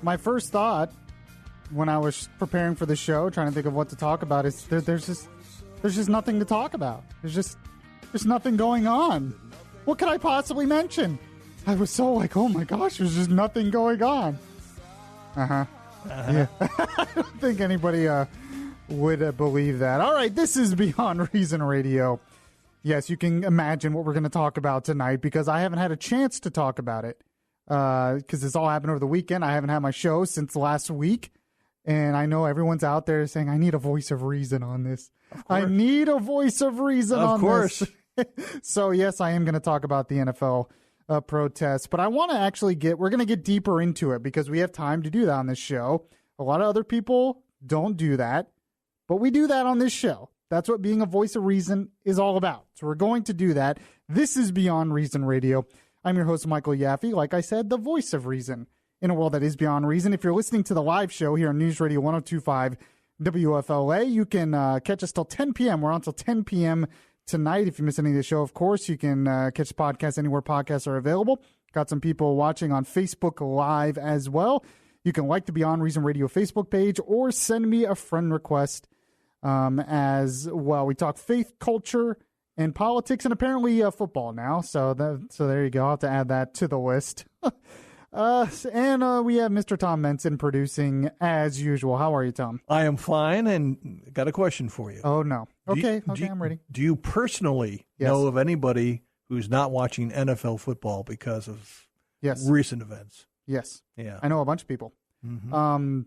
My first thought when I was preparing for the show, trying to think of what to talk about, is there's just nothing to talk about. There's nothing going on. What could I possibly mention? I was so like, oh my gosh, there's just nothing going on. Yeah. I don't think anybody would believe that. All right, this is Beyond Reason Radio. Yes, you can imagine what we're going to talk about tonight because I haven't had a chance to talk about it because this all happened over the weekend. I haven't had my show since last week, and I know everyone's out there saying, I need a voice of reason on this. I need a voice of reason on this. Of course. So, yes, I am going to talk about the NFL protests, but I want to actually we're going to get deeper into it because we have time to do that on this show. A lot of other people don't do that, but we do that on this show. That's what being a voice of reason is all about. So we're going to do that. This is Beyond Reason Radio. I'm your host, Michael Yaffee. Like I said, the voice of reason in a world that is beyond reason. If you're listening to the live show here on News Radio 102.5 WFLA, you can catch us till 10 p.m. We're on till 10 p.m. tonight. If you miss any of the show, of course, you can catch the podcast anywhere podcasts are available. Got some people watching on Facebook Live as well. You can like the Beyond Reason Radio Facebook page or send me a friend request as well. We talk faith, culture, and politics, and apparently football now. So there you go. I'll have to add that to the list. And we have Mr. Tom Menson producing as usual. How are you, Tom? I am fine, and got a question for you. Oh, no. Okay, I'm ready. Do you personally know of anybody who's not watching NFL football because of recent events? Yes. Yeah. I know a bunch of people. Mm-hmm.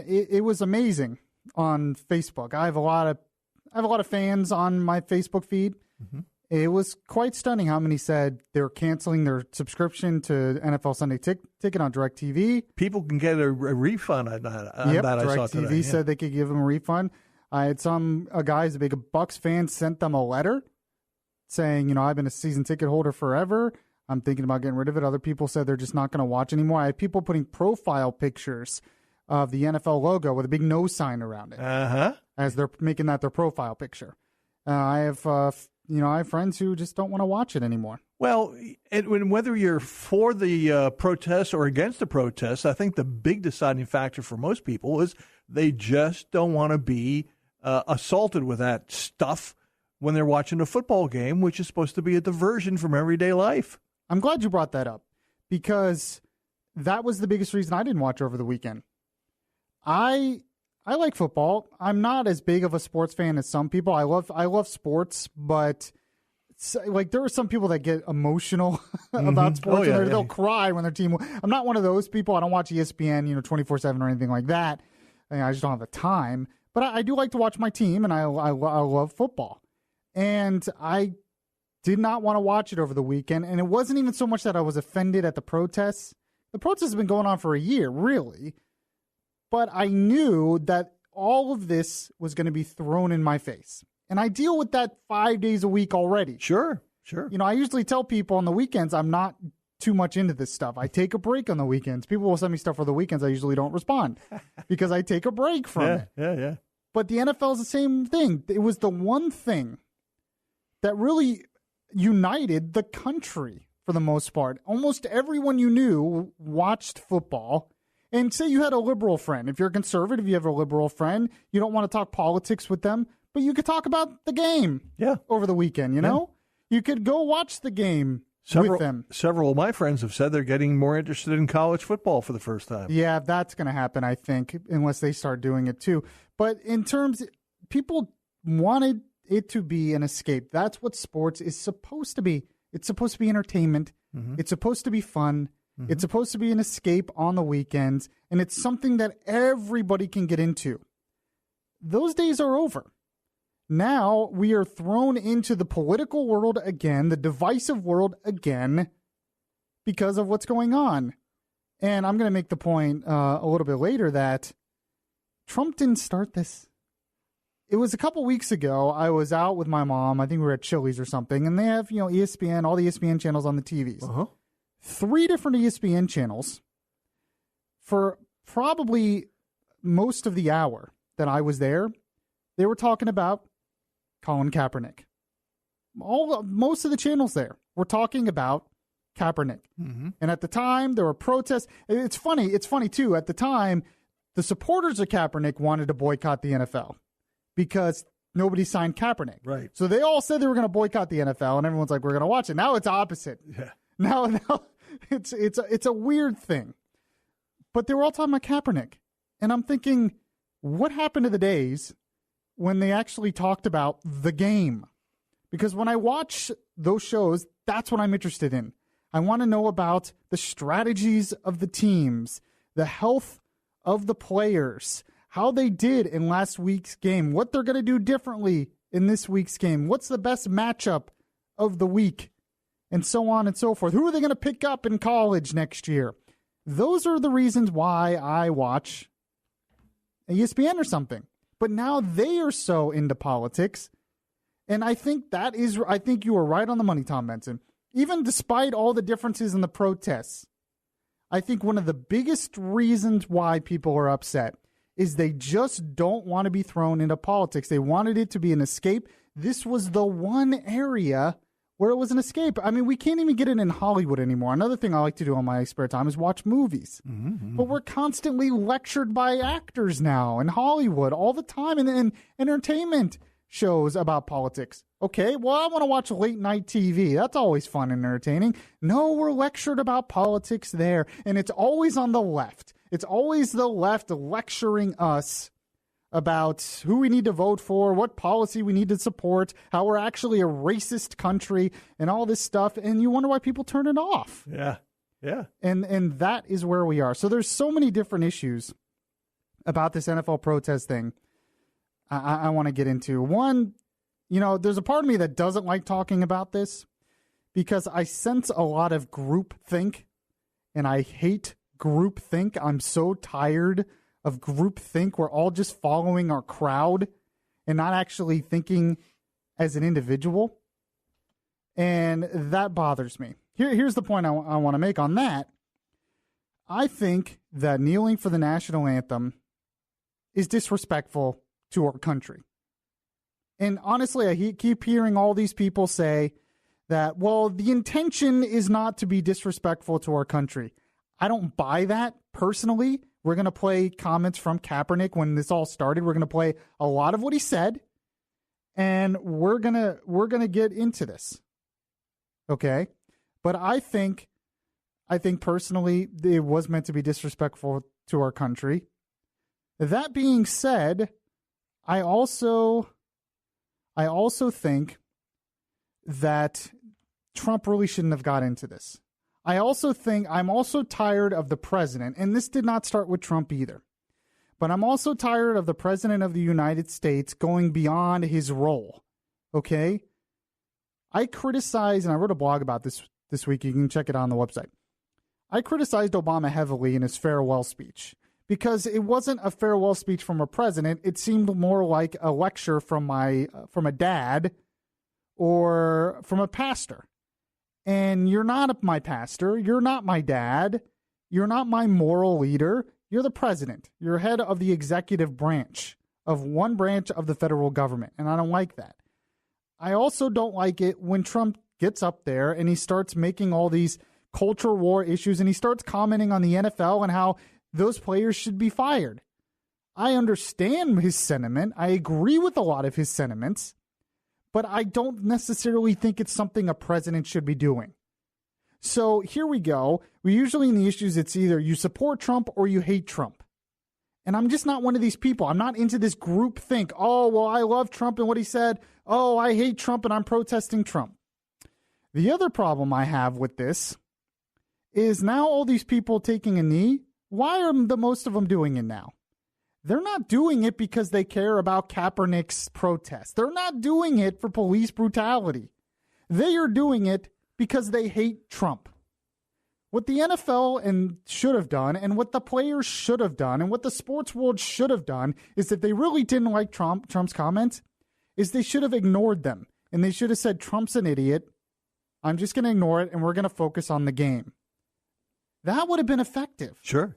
It was amazing on Facebook. I have a lot of fans on my Facebook feed. Mm-hmm. It was quite stunning how many said they were canceling their subscription to NFL Sunday Ticket on DirecTV. People can get a refund on that. DirecTV said they could give them a refund. I had a guy who's a big Bucs fan sent them a letter saying, I've been a season ticket holder forever. I'm thinking about getting rid of it. Other people said they're just not going to watch anymore. I had people putting profile pictures of the NFL logo with a big no sign around it as they're making that their profile picture. I have friends who just don't want to watch it anymore. Well, whether you're for the protests or against the protests, I think the big deciding factor for most people is they just don't want to be assaulted with that stuff when they're watching a football game, which is supposed to be a diversion from everyday life. I'm glad you brought that up because that was the biggest reason I didn't watch over the weekend. I like football. I'm not as big of a sports fan as some people. I love sports, but like there are some people that get emotional about sports. They'll cry when their team. I'm not one of those people. I don't watch ESPN, 24/7 or anything like that. I just don't have the time. But I do like to watch my team, and I love football. And I did not want to watch it over the weekend. And it wasn't even so much that I was offended at the protests. The protests have been going on for a year, really. But I knew that all of this was going to be thrown in my face. And I deal with that 5 days a week already. Sure. I usually tell people on the weekends I'm not too much into this stuff. I take a break on the weekends. People will send me stuff for the weekends. I usually don't respond because I take a break from it. Yeah. But the NFL is the same thing. It was the one thing that really united the country for the most part. Almost everyone you knew watched football. And say you had a liberal friend. If you're a conservative, you have a liberal friend. You don't want to talk politics with them, but you could talk about the game over the weekend, you know? You could go watch the game with them. Several of my friends have said they're getting more interested in college football for the first time. Yeah, that's going to happen, I think, unless they start doing it too. But in terms, people wanted it to be an escape. That's what sports is supposed to be. It's supposed to be entertainment. Mm-hmm. It's supposed to be fun. Mm-hmm. It's supposed to be an escape on the weekends, and it's something that everybody can get into. Those days are over. Now we are thrown into the political world again, the divisive world again, because of what's going on. And I'm going to make the point a little bit later that Trump didn't start this. It was a couple weeks ago. I was out with my mom. I think we were at Chili's or something, and they have ESPN, all the ESPN channels on the TVs. Uh-huh. 3 different ESPN channels for probably most of the hour that I was there. They were talking about Colin Kaepernick. Most of the channels there were talking about Kaepernick. Mm-hmm. And at the time, there were protests. It's funny, too. At the time, the supporters of Kaepernick wanted to boycott the NFL because nobody signed Kaepernick. Right. So they all said they were going to boycott the NFL, and everyone's like, we're going to watch it. Now it's opposite. Yeah. Now it's a weird thing. But they were all talking about Kaepernick. And I'm thinking, what happened to the days when they actually talked about the game? Because when I watch those shows, that's what I'm interested in. I want to know about the strategies of the teams, the health of the players, how they did in last week's game, what they're going to do differently in this week's game, what's the best matchup of the week, and so on and so forth. Who are they going to pick up in college next year? Those are the reasons why I watch ESPN or something. But now they are so into politics. And I think you are right on the money, Tom Benson. Even despite all the differences in the protests, I think one of the biggest reasons why people are upset is they just don't want to be thrown into politics. They wanted it to be an escape. This was the one area where it was an escape. I mean, we can't even get it in Hollywood anymore. Another thing I like to do on my spare time is watch movies. Mm-hmm. But we're constantly lectured by actors now in Hollywood all the time, and in entertainment shows about politics. Okay, well, I want to watch late night TV. That's always fun and entertaining. No, we're lectured about politics there, and it's always on the left. It's always the left lecturing us about who we need to vote for, what policy we need to support, how we're actually a racist country, and all this stuff. And you wonder why people turn it off. Yeah. Yeah. And that is where we are. So there's so many different issues about this NFL protest thing I want to get into. One, there's a part of me that doesn't like talking about this because I sense a lot of groupthink, and I hate groupthink. I'm so tired of groupthink. We're all just following our crowd and not actually thinking as an individual. And that bothers me. Here's the point I want to make on that. I think that kneeling for the national anthem is disrespectful to our country. And honestly, I keep hearing all these people say that, well, the intention is not to be disrespectful to our country. I don't buy that personally. We're going to play comments from Kaepernick when this all started. We're going to play a lot of what he said, and we're going to get into this. Okay? But I think personally it was meant to be disrespectful to our country. That being said, I also think that Trump really shouldn't have got into this. I'm also tired of the president, and this did not start with Trump either, but I'm also tired of the president of the United States going beyond his role. Okay? I criticized, and I wrote a blog about this week. You can check it on the website. I criticized Obama heavily in his farewell speech because it wasn't a farewell speech from a president. It seemed more like a lecture from a dad or from a pastor. And you're not my pastor. You're not my dad. You're not my moral leader. You're the president. You're head of the executive branch of one branch of the federal government. And I don't like that. I also don't like it when Trump gets up there and he starts making all these culture war issues and he starts commenting on the NFL and how those players should be fired. I understand his sentiment. I agree with a lot of his sentiments. But I don't necessarily think it's something a president should be doing. So here we go. We usually in the issues, it's either you support Trump or you hate Trump. And I'm just not one of these people. I'm not into this group think. Oh, well, I love Trump and what he said. Oh, I hate Trump and I'm protesting Trump. The other problem I have with this is now all these people taking a knee. Why are the most of them doing it now? They're not doing it because they care about Kaepernick's protest. They're not doing it for police brutality. They are doing it because they hate Trump. What the NFL should have done and what the players should have done and what the sports world should have done is if they really didn't like Trump's comments, is they should have ignored them. And they should have said, Trump's an idiot. I'm just going to ignore it and we're going to focus on the game. That would have been effective. Sure.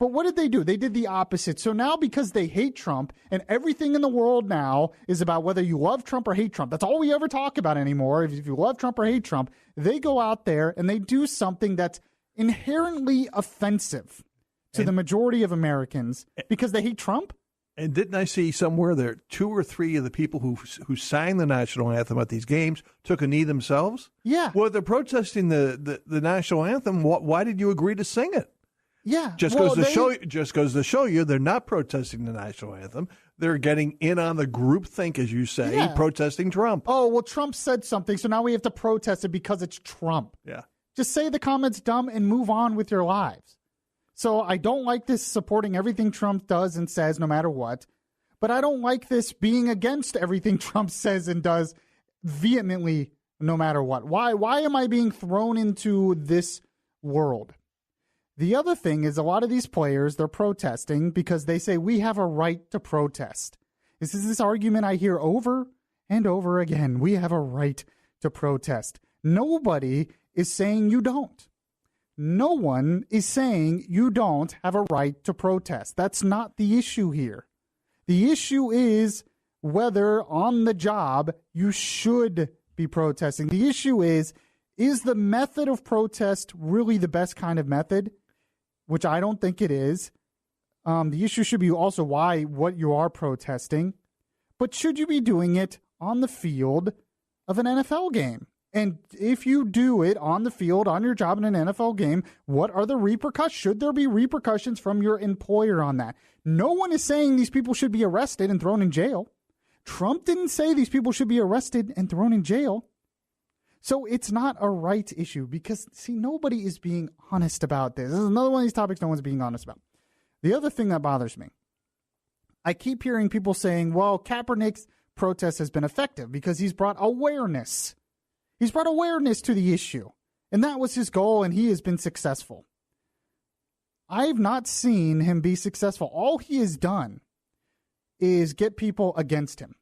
But what did they do? They did the opposite. So now because they hate Trump and everything in the world now is about whether you love Trump or hate Trump. That's all we ever talk about anymore. If you love Trump or hate Trump, they go out there and they do something that's inherently offensive to the majority of Americans because they hate Trump. And didn't I see somewhere there 2 or 3 of the people who sang the national anthem at these games took a knee themselves? Yeah. Well, they're protesting the national anthem. Why did you agree to sing it? Yeah. Just goes to show you they're not protesting the national anthem. They're getting in on the groupthink, as you say, protesting Trump. Oh, well, Trump said something, so now we have to protest it because it's Trump. Yeah. Just say the comment's dumb and move on with your lives. So I don't like this supporting everything Trump does and says no matter what. But I don't like this being against everything Trump says and does vehemently no matter what. Why am I being thrown into this world? The other thing is a lot of these players, they're protesting because they say we have a right to protest. This is this argument I hear over and over again. We have a right to protest. Nobody is saying you don't. No one is saying you don't have a right to protest. That's not the issue here. The issue is whether on the job you should be protesting. The issue is the method of protest really the best kind of method? Which I don't think it is. The issue should be also what you are protesting. But should you be doing it on the field of an NFL game? And if you do it on the field, on your job in an NFL game, what are the repercussions? Should there be repercussions from your employer on that? No one is saying these people should be arrested and thrown in jail. Trump didn't say these people should be arrested and thrown in jail. So it's not a right issue because, see, nobody is being honest about this. This is another one of these topics no one's being honest about. The other thing that bothers me, I keep hearing people saying, well, Kaepernick's protest has been effective because he's brought awareness. He's brought awareness to the issue, and that was his goal, and he has been successful. I've not seen him be successful. All he has done is get people against him.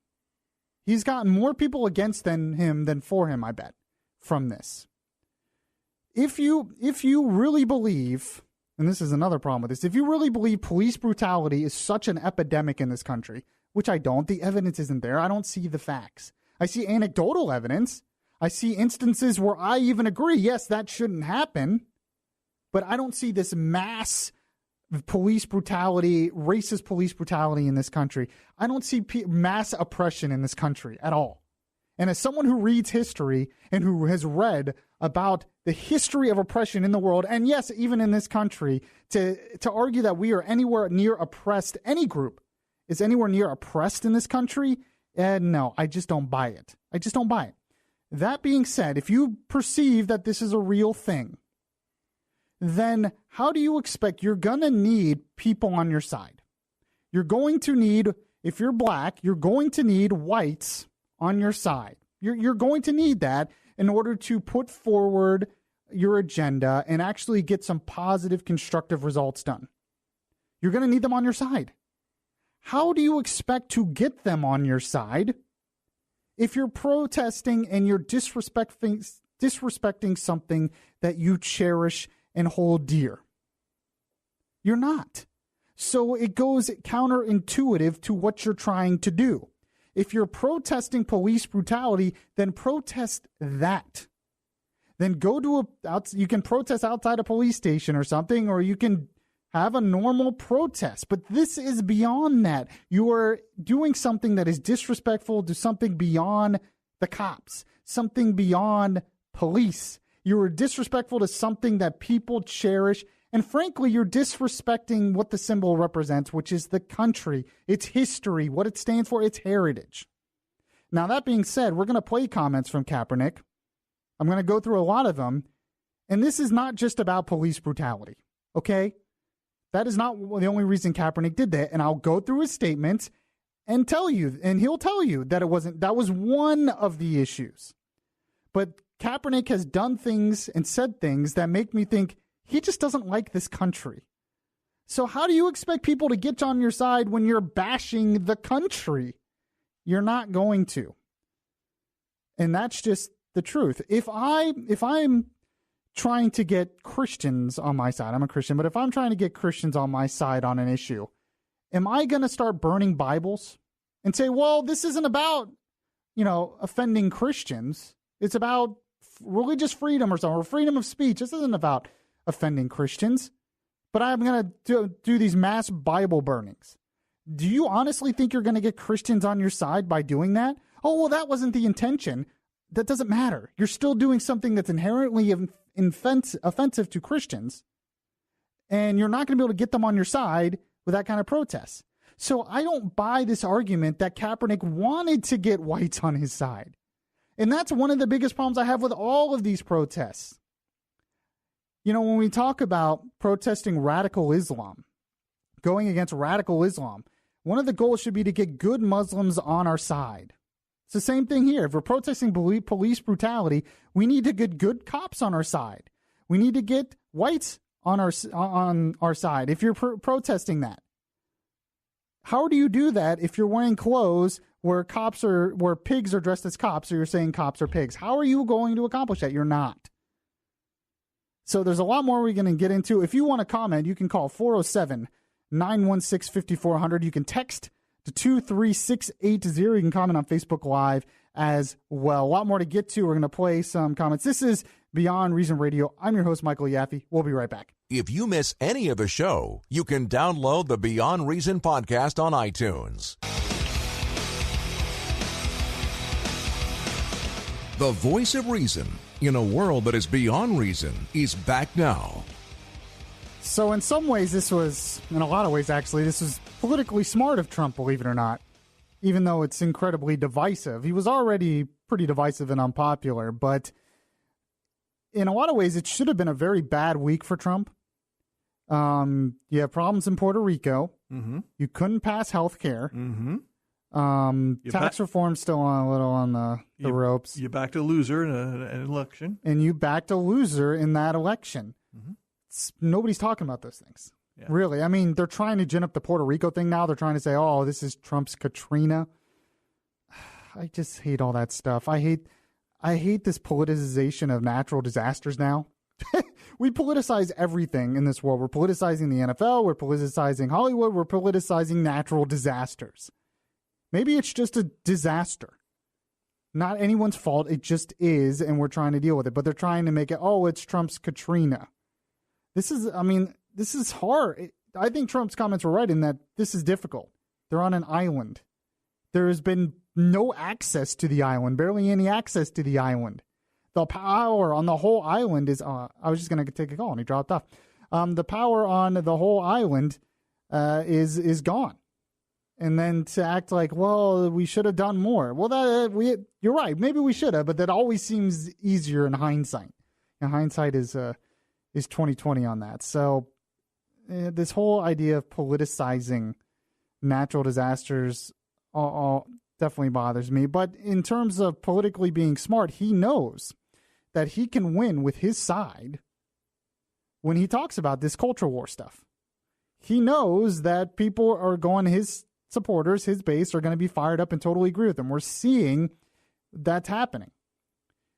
He's gotten more people against him than for him, I bet, from this. If you really believe, and this is another problem with this, if you really believe police brutality is such an epidemic in this country, which I don't, the evidence isn't there. I don't see the facts. I see anecdotal evidence. I see instances where I even agree, yes, that shouldn't happen, but I don't see this mass police brutality, racist police brutality in this country. I don't see mass oppression in this country at all. And as someone who reads history and who has read about the history of oppression in the world, and yes, even in this country, to argue that we are anywhere near oppressed, any group is anywhere near oppressed in this country, no, I just don't buy it. I just don't buy it. That being said, if you perceive that this is a real thing, then how do you expect you're going to need people on your side? You're going to need, if you're black, you're going to need whites on your side. You're going to need that in order to put forward your agenda and actually get some positive, constructive results done. You're going to need them on your side. How do you expect to get them on your side if you're protesting and you're disrespecting something that you cherish and hold dear? You're not. So it goes counterintuitive to what you're trying to do. If you're protesting police brutality, then protest that. Then go to you can protest outside a police station or something, or you can have a normal protest. But this is beyond that. You are doing something that is disrespectful to something beyond the cops, something beyond police. You are disrespectful to something that people cherish. And frankly, you're disrespecting what the symbol represents, which is the country, its history, what it stands for, its heritage. Now, that being said, we're going to play comments from Kaepernick. I'm going to go through a lot of them. And this is not just about police brutality, okay? That is not the only reason Kaepernick did that. And I'll go through his statements and tell you, and he'll tell you that that was one of the issues. But Kaepernick has done things and said things that make me think he just doesn't like this country. So how do you expect people to get on your side when you're bashing the country? You're not going to. And that's just the truth. If I'm trying to get Christians on my side, I'm a Christian, but if I'm trying to get Christians on my side on an issue, am I going to start burning Bibles and say, well, this isn't about, offending Christians. It's about religious freedom or something, or freedom of speech. This isn't about offending Christians, but I'm going to do these mass Bible burnings. Do you honestly think you're going to get Christians on your side by doing that? Oh, well, that wasn't the intention. That doesn't matter. You're still doing something that's inherently offensive to Christians, and you're not going to be able to get them on your side with that kind of protest. So I don't buy this argument that Kaepernick wanted to get whites on his side. And that's one of the biggest problems I have with all of these protests. When we talk about protesting radical Islam, going against radical Islam, one of the goals should be to get good Muslims on our side. It's the same thing here. If we're protesting police brutality, we need to get good cops on our side. We need to get whites on our side. If you're protesting that, how do you do that if you're wearing clothes where pigs are dressed as cops, or you're saying cops are pigs? How are you going to accomplish that? You're not. So there's a lot more we're going to get into. If you want to comment, you can call 407-916-5400. You can text to 23680. You can comment on Facebook Live as well. A lot more to get to. We're going to play some comments. This is Beyond Reason Radio. I'm your host, Michael Yaffee. We'll be right back. If you miss any of the show, you can download the Beyond Reason podcast on iTunes. The voice of reason in a world that is beyond reason is back now. So in some ways, in a lot of ways, actually, this was politically smart of Trump, believe it or not, even though it's incredibly divisive. He was already pretty divisive and unpopular, but in a lot of ways, it should have been a very bad week for Trump. You have problems in Puerto Rico. Mm-hmm. You couldn't pass health care. Mm-hmm. Tax reform still a little on the ropes. You backed a loser in an election. And you backed a loser in that election. Mm-hmm. Nobody's talking about those things. Yeah. Really. I mean, they're trying to gin up the Puerto Rico thing now. They're trying to say, oh, this is Trump's Katrina. I just hate all that stuff. I hate this politicization of natural disasters now. We politicize everything in this world. We're politicizing the NFL. We're politicizing Hollywood. We're politicizing natural disasters. Maybe it's just a disaster. Not anyone's fault. It just is, and we're trying to deal with it. But they're trying to make it, oh, it's Trump's Katrina. This is hard. I think Trump's comments were right in that this is difficult. They're on an island. There has been no access to the island, barely any access to the island. The power on the whole island is, I was just going to take a call and he dropped off. The power on the whole island is gone. And then to act like, well, we should have done more. Well, you're right. Maybe we should have, but that always seems easier in hindsight. And hindsight is 20/20 on that. So this whole idea of politicizing natural disasters all definitely bothers me. But in terms of politically being smart, he knows that he can win with his side when he talks about this culture war stuff. He knows that people are going, his supporters, his base, are going to be fired up and totally agree with him. We're seeing that's happening.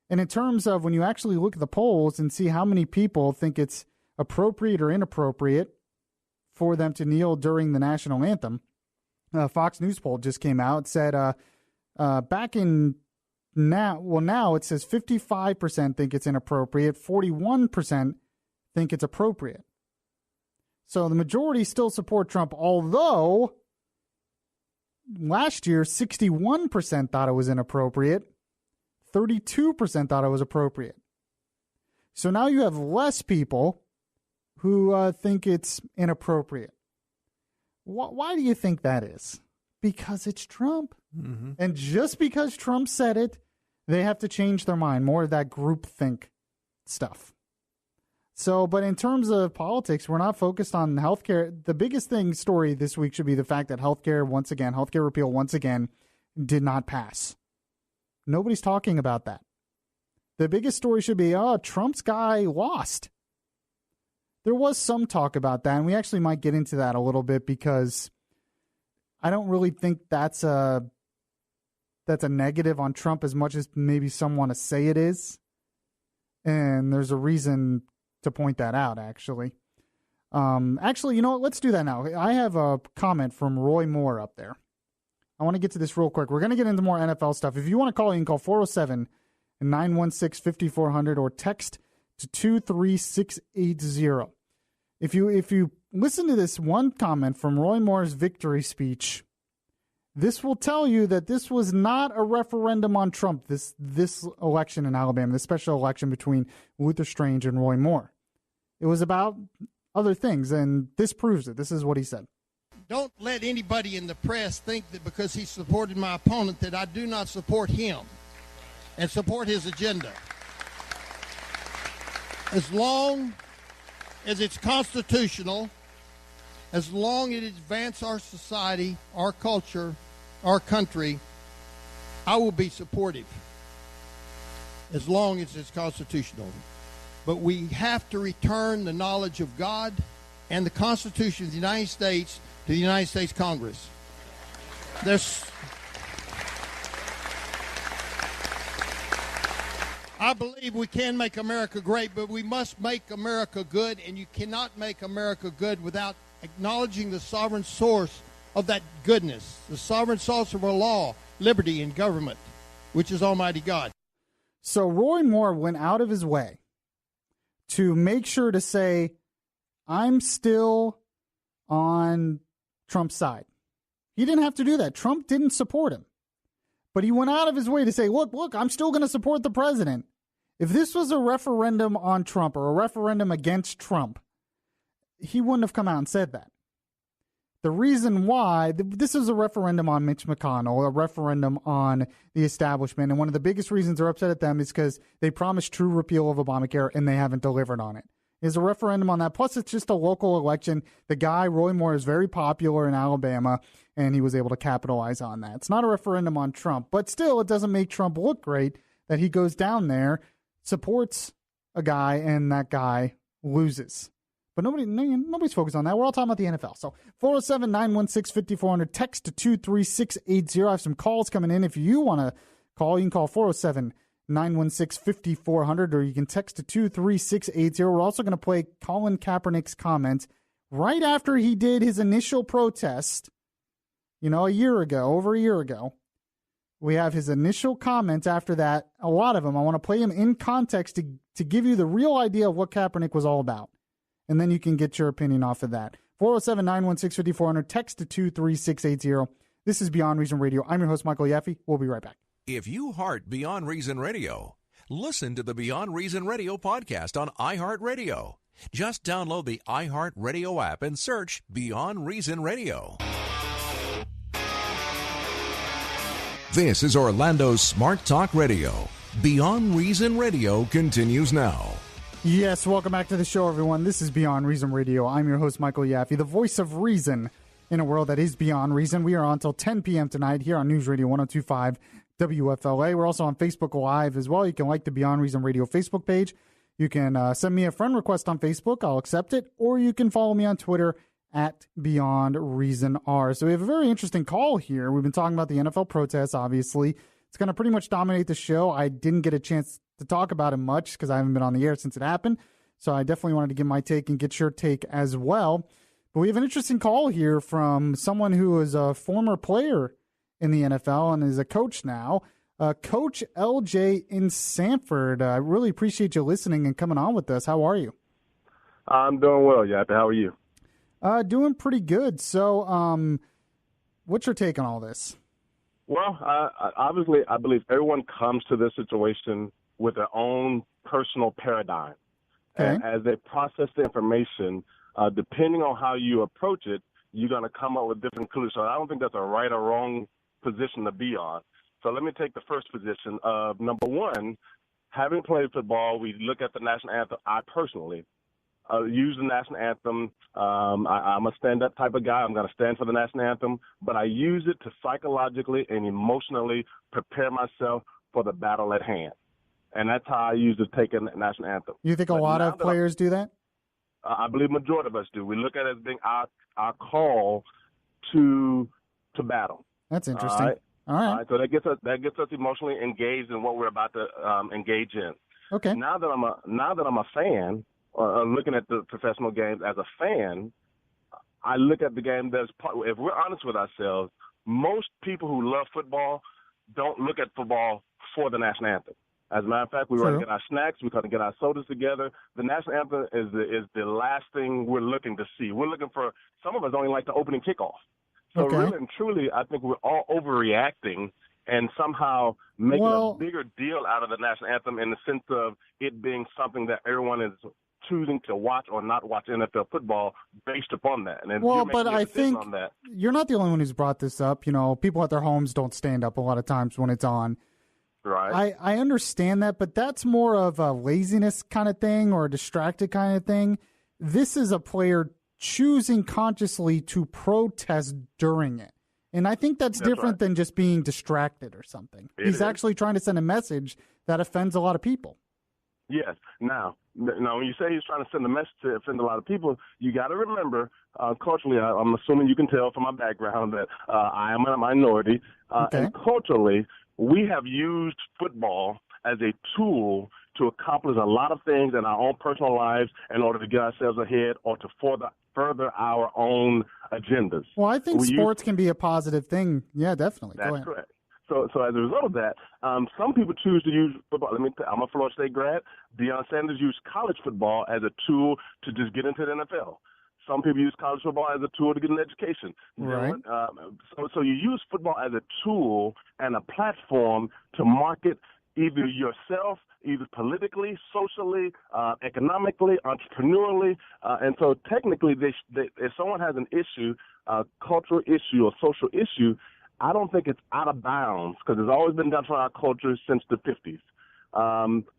And in terms of when you actually look at the polls and see how many people think it's appropriate or inappropriate for them to kneel during the national anthem, Fox News poll just came out, said now it says 55% think it's inappropriate, 41% think it's appropriate. So the majority still support Trump, although last year 61% thought it was inappropriate, 32% thought it was appropriate. So now you have less people who think it's inappropriate. Why do you think that is? Because it's Trump. Mm-hmm. And just because Trump said it, they have to change their mind. More of that groupthink stuff. So, but in terms of politics, we're not focused on healthcare. The biggest story this week should be the fact that healthcare repeal once again, did not pass. Nobody's talking about that. The biggest story should be, Trump's guy lost. There was some talk about that, and we actually might get into that a little bit because I don't really think that's a negative on Trump as much as maybe some want to say it is. And there's a reason to point that out, actually. Actually, you know what? Let's do that now. I have a comment from Roy Moore up there. I want to get to this real quick. We're going to get into more NFL stuff. If you want to call, you can call 407-916-5400 or text to 23680. If you listen to this one comment from Roy Moore's victory speech, this will tell you that this was not a referendum on Trump, this election in Alabama, this special election between Luther Strange and Roy Moore. It was about other things, and this proves it. This is what he said. Don't let anybody in the press think that because he supported my opponent that I do not support him and support his agenda. As long as it's constitutional, as long as it advances our society, our culture, our country, I will be supportive as long as it's constitutional. But we have to return the knowledge of God and the Constitution of the United States to the United States Congress. I believe we can make America great, but we must make America good, and you cannot make America good without acknowledging the sovereign source of that goodness, the sovereign source of our law, liberty, and government, which is Almighty God. So Roy Moore went out of his way to make sure to say, I'm still on Trump's side. He didn't have to do that. Trump didn't support him. But he went out of his way to say, look, I'm still going to support the president. If this was a referendum on Trump or a referendum against Trump, he wouldn't have come out and said that. The reason why, this is a referendum on Mitch McConnell, a referendum on the establishment, and one of the biggest reasons they're upset at them is because they promised true repeal of Obamacare and they haven't delivered on it. It's a referendum on that. Plus, it's just a local election. The guy, Roy Moore, is very popular in Alabama, and he was able to capitalize on that. It's not a referendum on Trump, but still, it doesn't make Trump look great that he goes down there, supports a guy, and that guy loses. But nobody's focused on that. We're all talking about the NFL. So 407-916-5400, text to 23680. I have some calls coming in. If you want to call, you can call 407-916-5400, or you can text to 23680. We're also going to play Colin Kaepernick's comments right after he did his initial protest, over a year ago. We have his initial comments after that, a lot of them. I want to play him in context to give you the real idea of what Kaepernick was all about. And then you can get your opinion off of that. 407-916-5400, text to 23680. This is Beyond Reason Radio. I'm your host, Michael Yaffee. We'll be right back. If you heart Beyond Reason Radio, listen to the Beyond Reason Radio podcast on iHeartRadio. Just download the iHeartRadio app and search Beyond Reason Radio. This is Orlando's Smart Talk Radio. Beyond Reason Radio continues now. Yes, welcome back to the show, everyone. This is Beyond Reason Radio. I'm your host, Michael Yaffee, the voice of reason in a world that is beyond reason. We are on until 10 p.m. tonight here on News Radio 102.5 WFLA. We're also on Facebook Live as well. You can like the Beyond Reason Radio Facebook page. You can send me a friend request on Facebook. I'll accept it. Or you can follow me on Twitter at Beyond Reason R. So we have a very interesting call here. We've been talking about the NFL protests, obviously. It's going to pretty much dominate the show. I didn't get a chance to talk about it much because I haven't been on the air since it happened. So I definitely wanted to give my take and get your take as well. But we have an interesting call here from someone who is a former player in the NFL and is a coach now. Coach LJ in Sanford. I really appreciate you listening and coming on with us. How are you? I'm doing well, Yappy. How are you? Doing pretty good. So what's your take on all this? Well, obviously, I believe everyone comes to this situation with their own personal paradigm. Okay. And as they process the information, depending on how you approach it, you're going to come up with different conclusions. So I don't think that's a right or wrong position to be on. So let me take the first position of, number one, having played football, we look at the national anthem. I personally use the national anthem. I'm a stand-up type of guy. I'm going to stand for the national anthem, but I use it to psychologically and emotionally prepare myself for the battle at hand. And that's how I use to take a national anthem. You think a lot of players do that? I believe the majority of us do. We look at it as being our call to battle. That's interesting. All right. So that gets us emotionally engaged in what we're about to engage in. Okay. Now that I'm a fan, looking at the professional games as a fan, I look at the game if we're honest with ourselves, most people who love football don't look at football for the national anthem. As a matter of fact, we want to get our snacks, we want to get our sodas together. The national anthem is the last thing we're looking to see. We're looking for, some of us only like the opening kickoff. So really and truly, I think we're all overreacting and somehow making a bigger deal out of the national anthem in the sense of it being something that everyone is choosing to watch or not watch NFL football based upon that. And but I think you're not the only one who's brought this up. You know, people at their homes don't stand up a lot of times when it's on. Right. I understand that, but that's more of a laziness kind of thing or a distracted kind of thing. This is a player choosing consciously to protest during it. And I think that's different than just being distracted or something. He's actually trying to send a message that offends a lot of people. Yes. Now, when you say he's trying to send a message to offend a lot of people, you got to remember, culturally, I'm assuming you can tell from my background that I am a minority. And culturally, we have used football as a tool to accomplish a lot of things in our own personal lives in order to get ourselves ahead or to further our own agendas. Well, I think sports can be a positive thing. Yeah, definitely. That's correct. So as a result of that, some people choose to use football. I'm a Florida State grad. Deion Sanders used college football as a tool to just get into the NFL. Some people use college football as a tool to get an education. Right. So you use football as a tool and a platform to market either yourself, either politically, socially, economically, entrepreneurially. And so technically, if someone has an issue, a cultural issue or social issue, I don't think it's out of bounds because it's always been done for our culture since the 50s.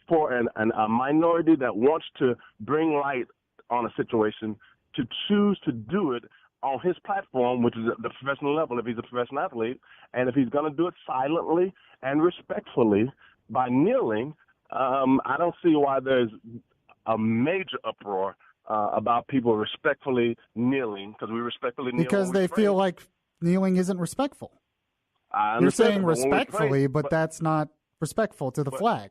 For a minority that wants to bring light on a situation, to choose to do it on his platform, which is at the professional level if he's a professional athlete, and if he's going to do it silently and respectfully by kneeling, I don't see why there's a major uproar about people respectfully kneeling, because we respectfully kneel because they feel like kneeling isn't respectful. You're saying respectfully, but that's not respectful to the flag.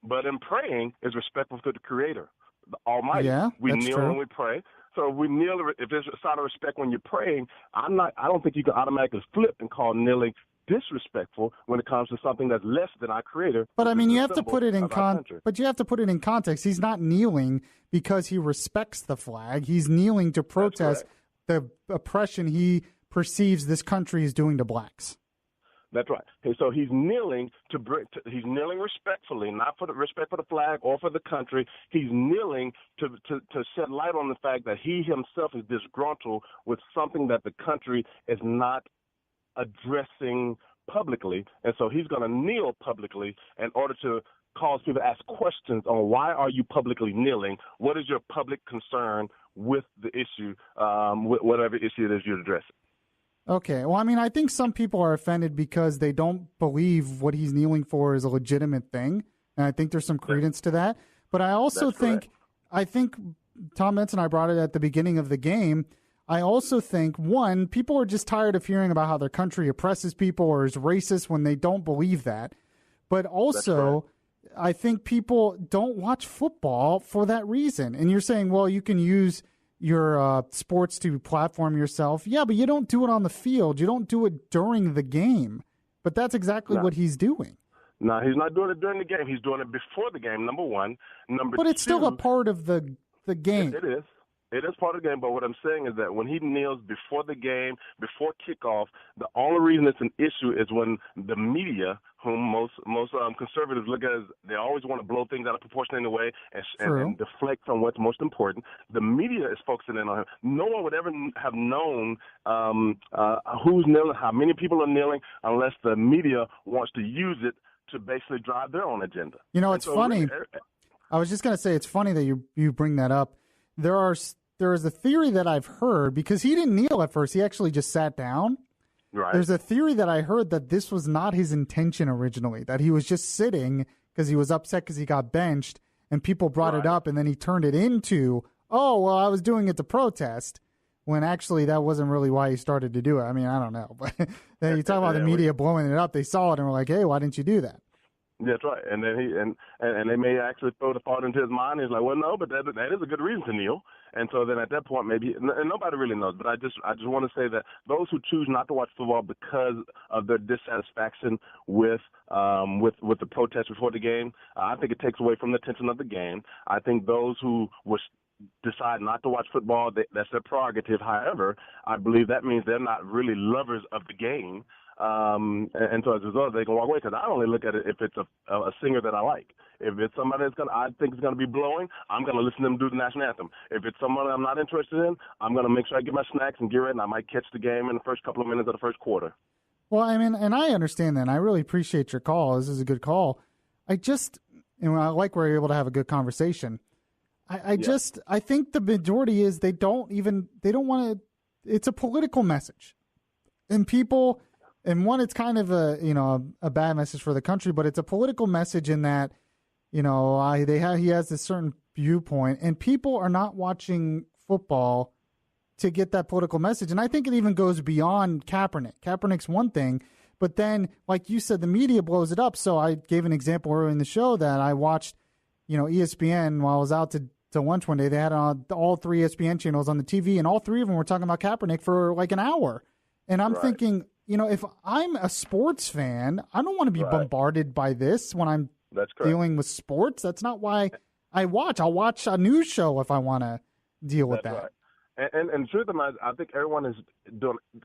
But in praying is respectful to the Creator, the Almighty. Yeah, we that's kneel true. when we pray. So if we kneel, if there's a sign of respect when you're praying, I don't think you can automatically flip and call kneeling disrespectful when it comes to something that's less than our Creator. But I mean, you have to put it in context. He's not kneeling because he respects the flag. He's kneeling to protest the oppression he perceives this country is doing to blacks. That's right. Okay, so he's kneeling he's kneeling respectfully, not for the respect for the flag or for the country. He's kneeling to shed light on the fact that he himself is disgruntled with something that the country is not addressing publicly, and so he's going to kneel publicly in order to cause people to ask questions on why are you publicly kneeling? What is your public concern with the issue, whatever issue it is you're addressing? Okay. Well, I mean, I think some people are offended because they don't believe what he's kneeling for is a legitimate thing, and I think there's some credence to that. But I also think Tom Benson and I brought it at the beginning of the game. I also think, one, people are just tired of hearing about how their country oppresses people or is racist when they don't believe that. But also, I think people don't watch football for that reason. And you're saying, well, you can use your sports to platform yourself. Yeah, but you don't do it on the field. You don't do it during the game. But that's exactly what he's doing. No, he's not doing it during the game. He's doing it before the game, number one. But it's still a part of the game. It is. It is part of the game, but what I'm saying is that when he kneels before the game, before kickoff, the only reason it's an issue is when the media, whom most conservatives look at as they always want to blow things out of proportion in a way and deflect from what's most important. The media is focusing in on him. No one would ever have known who's kneeling, how many people are kneeling, unless the media wants to use it to basically drive their own agenda. You know, it's funny. I was just going to say it's funny that you bring that up. There is a theory that I've heard, because he didn't kneel at first. He actually just sat down. Right. There's a theory that I heard that this was not his intention originally, that he was just sitting because he was upset because he got benched, and people brought it up, and then he turned it into, oh, well, I was doing it to protest, when actually that wasn't really why he started to do it. I mean, I don't know. But then you talk about the media blowing it up. They saw it and were like, hey, why didn't you do that? That's right. And then and they may actually throw the thought into his mind. He's like, well, no, but that is a good reason to kneel. And so then at that point, maybe, and nobody really knows. But I just want to say that those who choose not to watch football because of their dissatisfaction with the protest before the game, I think it takes away from the tension of the game. I think those who decide not to watch football, that's their prerogative. However, I believe that means they're not really lovers of the game. And so as a result, they can walk away, because I only look at it if it's a singer that I like. If it's somebody I think is going to be blowing, I'm going to listen to them do the national anthem. If it's someone I'm not interested in, I'm going to make sure I get my snacks and get ready, and I might catch the game in the first couple of minutes of the first quarter. Well, I mean, and I understand that, and I really appreciate your call. This is a good call. I like we're able to have a good conversation. I think the majority is they don't want to, it's a political message. And people, and one, it's kind of a bad message for the country, but it's a political message in that, he has this certain viewpoint, and people are not watching football to get that political message. And I think it even goes beyond Kaepernick. Kaepernick's one thing, but then, like you said, the media blows it up. So I gave an example earlier in the show that I watched, ESPN while I was out to lunch one day. They had all three ESPN channels on the TV, and all three of them were talking about Kaepernick for like an hour. And I'm thinking, if I'm a sports fan, I don't want to be bombarded by this when I'm dealing with sports. That's not why I watch. I'll watch a news show if I want to deal with that. Right. And the truth of the matter, I think everyone is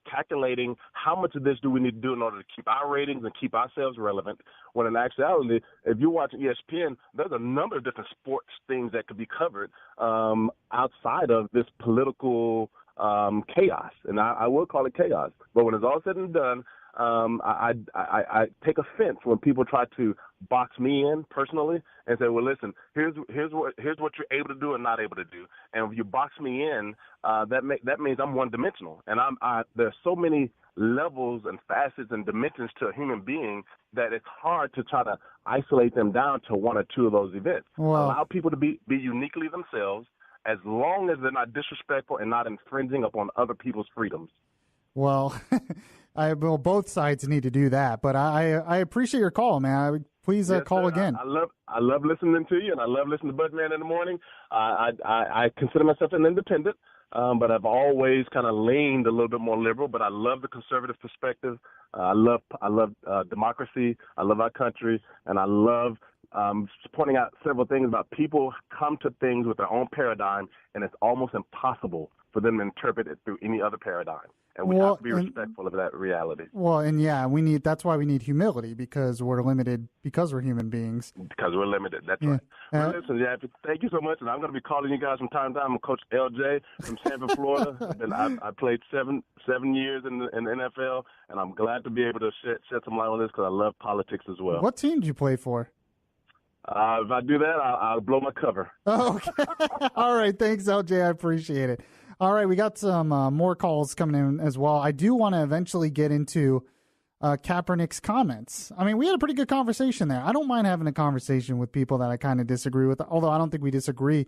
calculating how much of this do we need to do in order to keep our ratings and keep ourselves relevant, when in actuality, if you're watching ESPN, there's a number of different sports things that could be covered outside of this political chaos. And I will call it chaos. But when it's all said and done, I take offense when people try to box me in personally and say, well, listen, here's what you're able to do and not able to do. And if you box me in, that means I'm one dimensional. And there's so many levels and facets and dimensions to a human being that it's hard to try to isolate them down to one or two of those events. Well, allow people to be uniquely themselves, as long as they're not disrespectful and not infringing upon other people's freedoms. Well, both sides need to do that, but I appreciate your call, man. Please call again. I love listening to you, and I love listening to Budman in the morning. I consider myself an independent, but I've always kind of leaned a little bit more liberal. But I love the conservative perspective. I love democracy. I love our country, and I love pointing out several things about people come to things with their own paradigm, and it's almost impossible for them to interpret it through any other paradigm. And we have to be respectful of that reality. Well, and that's why we need humility, because we're limited, because we're human beings. Because we're limited, that's right. Well, listen, Yaffee, thank you so much, and I'm going to be calling you guys from time to time. I'm Coach LJ from Sanford, Florida. I played seven years in the NFL, and I'm glad to be able to shed some light on this because I love politics as well. What team do you play for? If I do that, I'll blow my cover. Oh, okay. All right, thanks, LJ. I appreciate it. All right, we got some more calls coming in as well. I do want to eventually get into Kaepernick's comments. I mean, we had a pretty good conversation there. I don't mind having a conversation with people that I kind of disagree with, although I don't think we disagree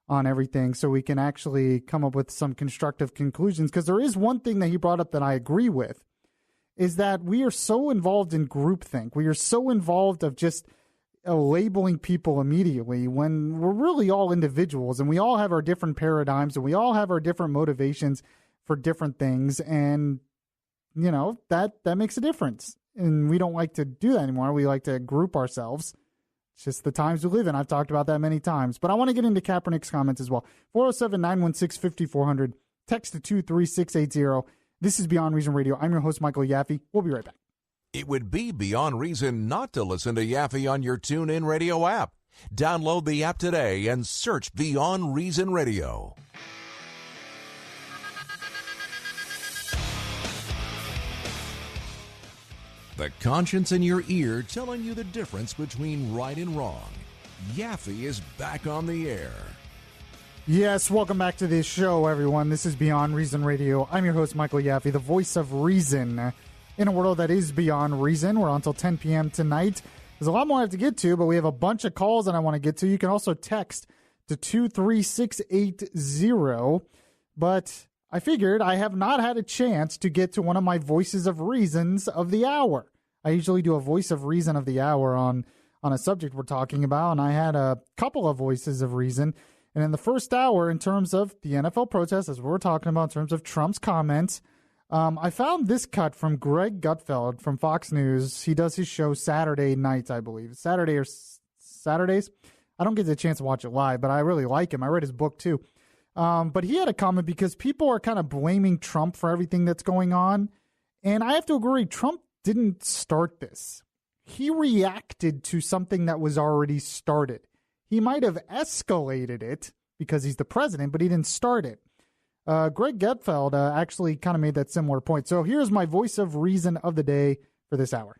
on everything, so we can actually come up with some constructive conclusions. Because there is one thing that he brought up that I agree with, is that we are so involved in groupthink. We are so involved of just labeling people immediately when we're really all individuals, and we all have our different paradigms, and we all have our different motivations for different things. And, that makes a difference. And we don't like to do that anymore. We like to group ourselves. It's just the times we live in. I've talked about that many times. But I want to get into Kaepernick's comments as well. 407-916-5400. Text to 23680. This is Beyond Reason Radio. I'm your host, Michael Yaffee. We'll be right back. It would be beyond reason not to listen to Yaffee on your TuneIn Radio app. Download the app today and search Beyond Reason Radio. The conscience in your ear telling you the difference between right and wrong. Yaffee is back on the air. Yes, welcome back to this show, everyone. This is Beyond Reason Radio. I'm your host, Michael Yaffee, the voice of reason in a world that is beyond reason. We're on until 10 p.m. tonight. There's a lot more I have to get to, but we have a bunch of calls that I want to get to. You can also text to 23680. But I figured I have not had a chance to get to one of my voices of reasons of the hour. I usually do a voice of reason of the hour on on a subject we're talking about, and I had a couple of voices of reason. And in the first hour, in terms of the NFL protests, as we're talking about, in terms of Trump's comments, I found this cut from Greg Gutfeld from Fox News. He does his show Saturday nights, I believe. Saturday or Saturdays. I don't get the chance to watch it live, but I really like him. I read his book, too. But he had a comment because people are kind of blaming Trump for everything that's going on. And I have to agree, Trump didn't start this. He reacted to something that was already started. He might have escalated it because he's the president, but he didn't start it. Greg Gutfeld actually kind of made that similar point. So here's my voice of reason of the day for this hour.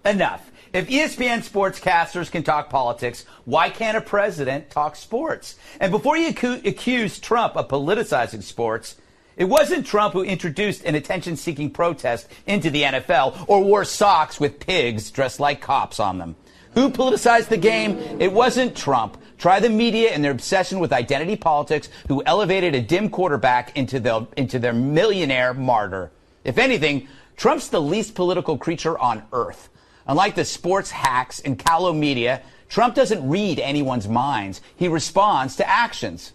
Enough. If ESPN sportscasters can talk politics, why can't a president talk sports? And before you accuse Trump of politicizing sports, it wasn't Trump who introduced an attention-seeking protest into the NFL or wore socks with pigs dressed like cops on them. Who politicized the game? It wasn't Trump. Try the media and their obsession with identity politics, who elevated a dim quarterback into their millionaire martyr. If anything, Trump's the least political creature on earth. Unlike the sports hacks and callow media, Trump doesn't read anyone's minds. He responds to actions.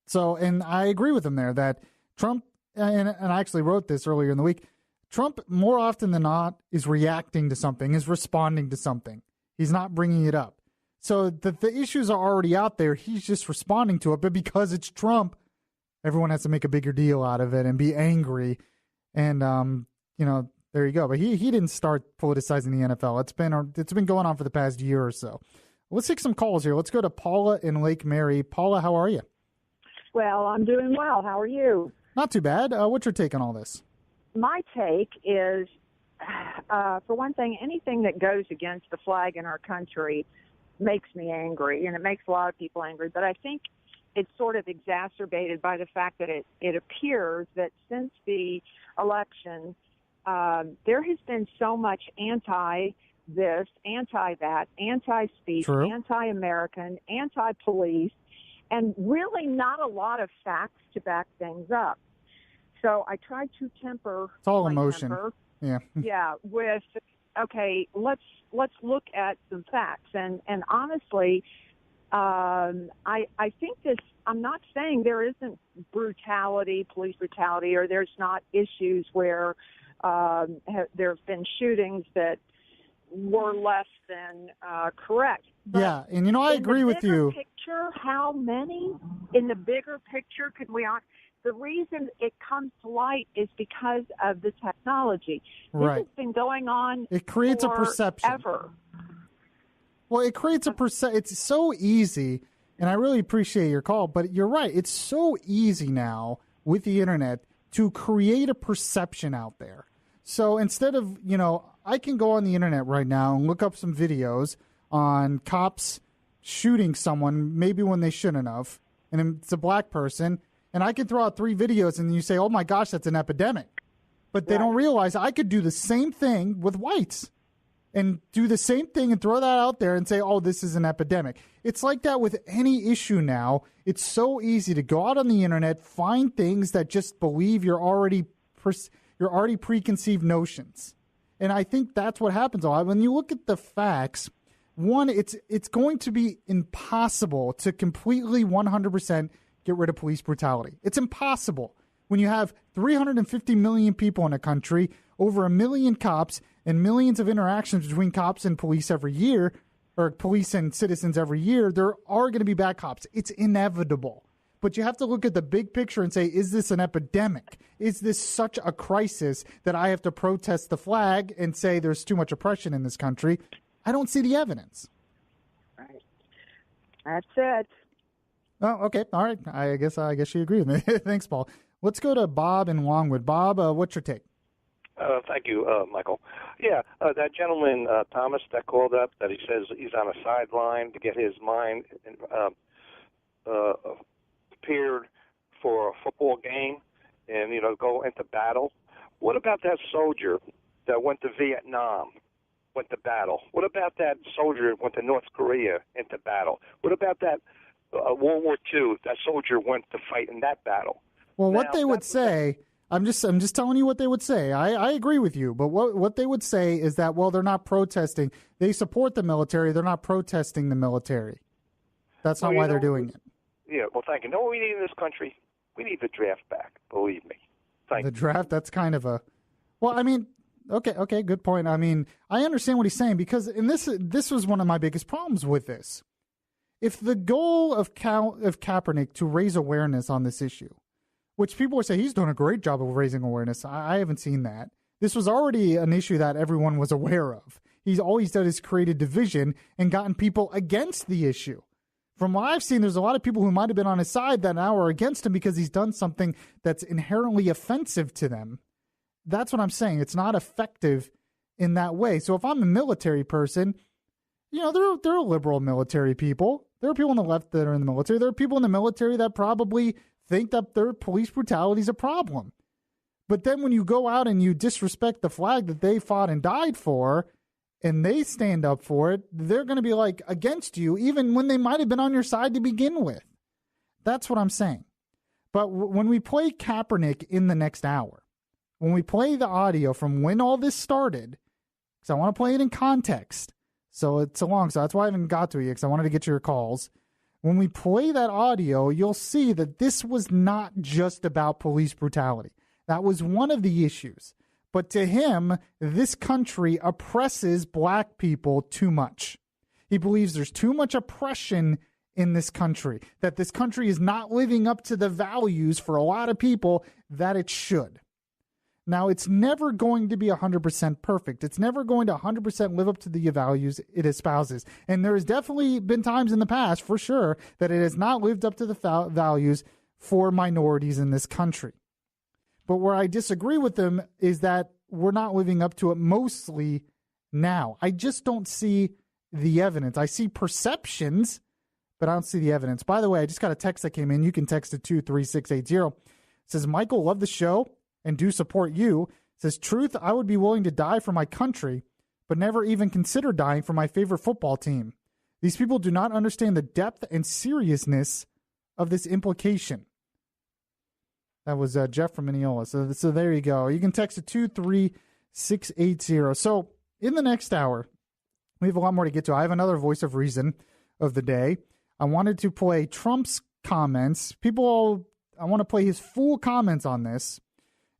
So, and I agree with him there that Trump, and I actually wrote this earlier in the week, Trump more often than not is reacting to something, is responding to something. He's not bringing it up. So the issues are already out there. He's just responding to it. But because it's Trump, everyone has to make a bigger deal out of it and be angry. And, there you go. But he didn't start politicizing the NFL. It's been going on for the past year or so. Let's take some calls here. Let's go to Paula in Lake Mary. Paula, how are you? Well, I'm doing well. How are you? Not too bad. What's your take on all this? My take is, for one thing, anything that goes against the flag in our country makes me angry, and it makes a lot of people angry. But I think it's sort of exacerbated by the fact that it appears that since the election, there has been so much anti-this, anti-that, anti-speech, True. anti-American, anti-police, and really not a lot of facts to back things up. So I tried to temper. It's all my emotion. temper, Yeah. with okay, let's look at some facts. And honestly, I think this. I'm not saying there isn't brutality, police brutality, or there's not issues where there have been shootings that were less than correct. But yeah, and I agree with you. Picture, how many in the bigger picture could we? The reason it comes to light is because of the technology. Right. This has been going on. It creates a perception. Ever. Well, it creates a perception. It's so easy, and I really appreciate your call. But you're right. It's so easy now with the internet to create a perception out there. So instead of I can go on the internet right now and look up some videos on cops shooting someone maybe when they shouldn't have, and it's a black person, and I can throw out 3 videos and you say, oh my gosh, that's an epidemic. But they don't realize I could do the same thing with whites and do the same thing and throw that out there and say, oh, this is an epidemic. It's like that with any issue now. It's so easy to go out on the internet, find things that just believe your already preconceived notions. And I think that's what happens a lot. When you look at the facts, one, it's going to be impossible to completely 100% get rid of police brutality. It's impossible. When you have 350 million people in a country, over 1 million cops, and millions of interactions between cops and police every year, or police and citizens every year, there are going to be bad cops. It's inevitable. But you have to look at the big picture and say, is this an epidemic? Is this such a crisis that I have to protest the flag and say there's too much oppression in this country? I don't see the evidence. Right. That's it. Oh, okay. All right. I guess you agree with me. Thanks, Paul. Let's go to Bob in Longwood. Bob, what's your take? Thank you, Michael. Yeah, that gentleman, Thomas, that called up, that he says he's on a sideline to get his mind prepared for a football game and, go into battle. What about that soldier that went to Vietnam, went to battle? What about that soldier that went to North Korea into battle? What about that World War II, that soldier went to fight in that battle? Well, what they would say, I'm just telling you what they would say. I agree with you, but what they would say is that, well, they're not protesting. They support the military. They're not protesting the military. That's not why they're doing it. Yeah, well, thank you. Know what we need in this country? We need the draft back, believe me. The draft, that's kind of a... Well, I mean, okay, good point. I mean, I understand what he's saying because this was one of my biggest problems with this. If the goal of Kaepernick to raise awareness on this issue, which people would say he's doing a great job of raising awareness, I haven't seen that. This was already an issue that everyone was aware of. He's always done is created division and gotten people against the issue. From what I've seen, there's a lot of people who might have been on his side that now are against him because he's done something that's inherently offensive to them. That's what I'm saying. It's not effective in that way. So if I'm a military person, you know, there are liberal military people. There are people on the left that are in the military. There are people in the military that probably think that their police brutality is a problem. But then when you go out and you disrespect the flag that they fought and died for, and they stand up for it, they're going to be like against you, even when they might have been on your side to begin with. That's what I'm saying. But when we play Kaepernick in the next hour, when we play the audio from when all this started, because I want to play it in context, so it's so long, so that's why I haven't got to it yet, because I wanted to get to your calls. When we play that audio, you'll see that this was not just about police brutality. That was one of the issues. But to him, this country oppresses black people too much. He believes there's too much oppression in this country, that this country is not living up to the values for a lot of people that it should. Now, it's never going to be 100% perfect. It's never going to 100% live up to the values it espouses. And there has definitely been times in the past, for sure, that it has not lived up to the values for minorities in this country. But where I disagree with them is that we're not living up to it mostly now. I just don't see the evidence. I see perceptions, but I don't see the evidence. By the way, I just got a text that came in. You can text it to 23680. It says, Michael, love the show and do support you. It says, truth, I would be willing to die for my country, but never even consider dying for my favorite football team. These people do not understand the depth and seriousness of this implication. That was Jeff from Mineola. So there you go. You can text it 23680. So in the next hour, we have a lot more to get to. I have another voice of reason of the day. I wanted to play Trump's comments. I want to play his full comments on this.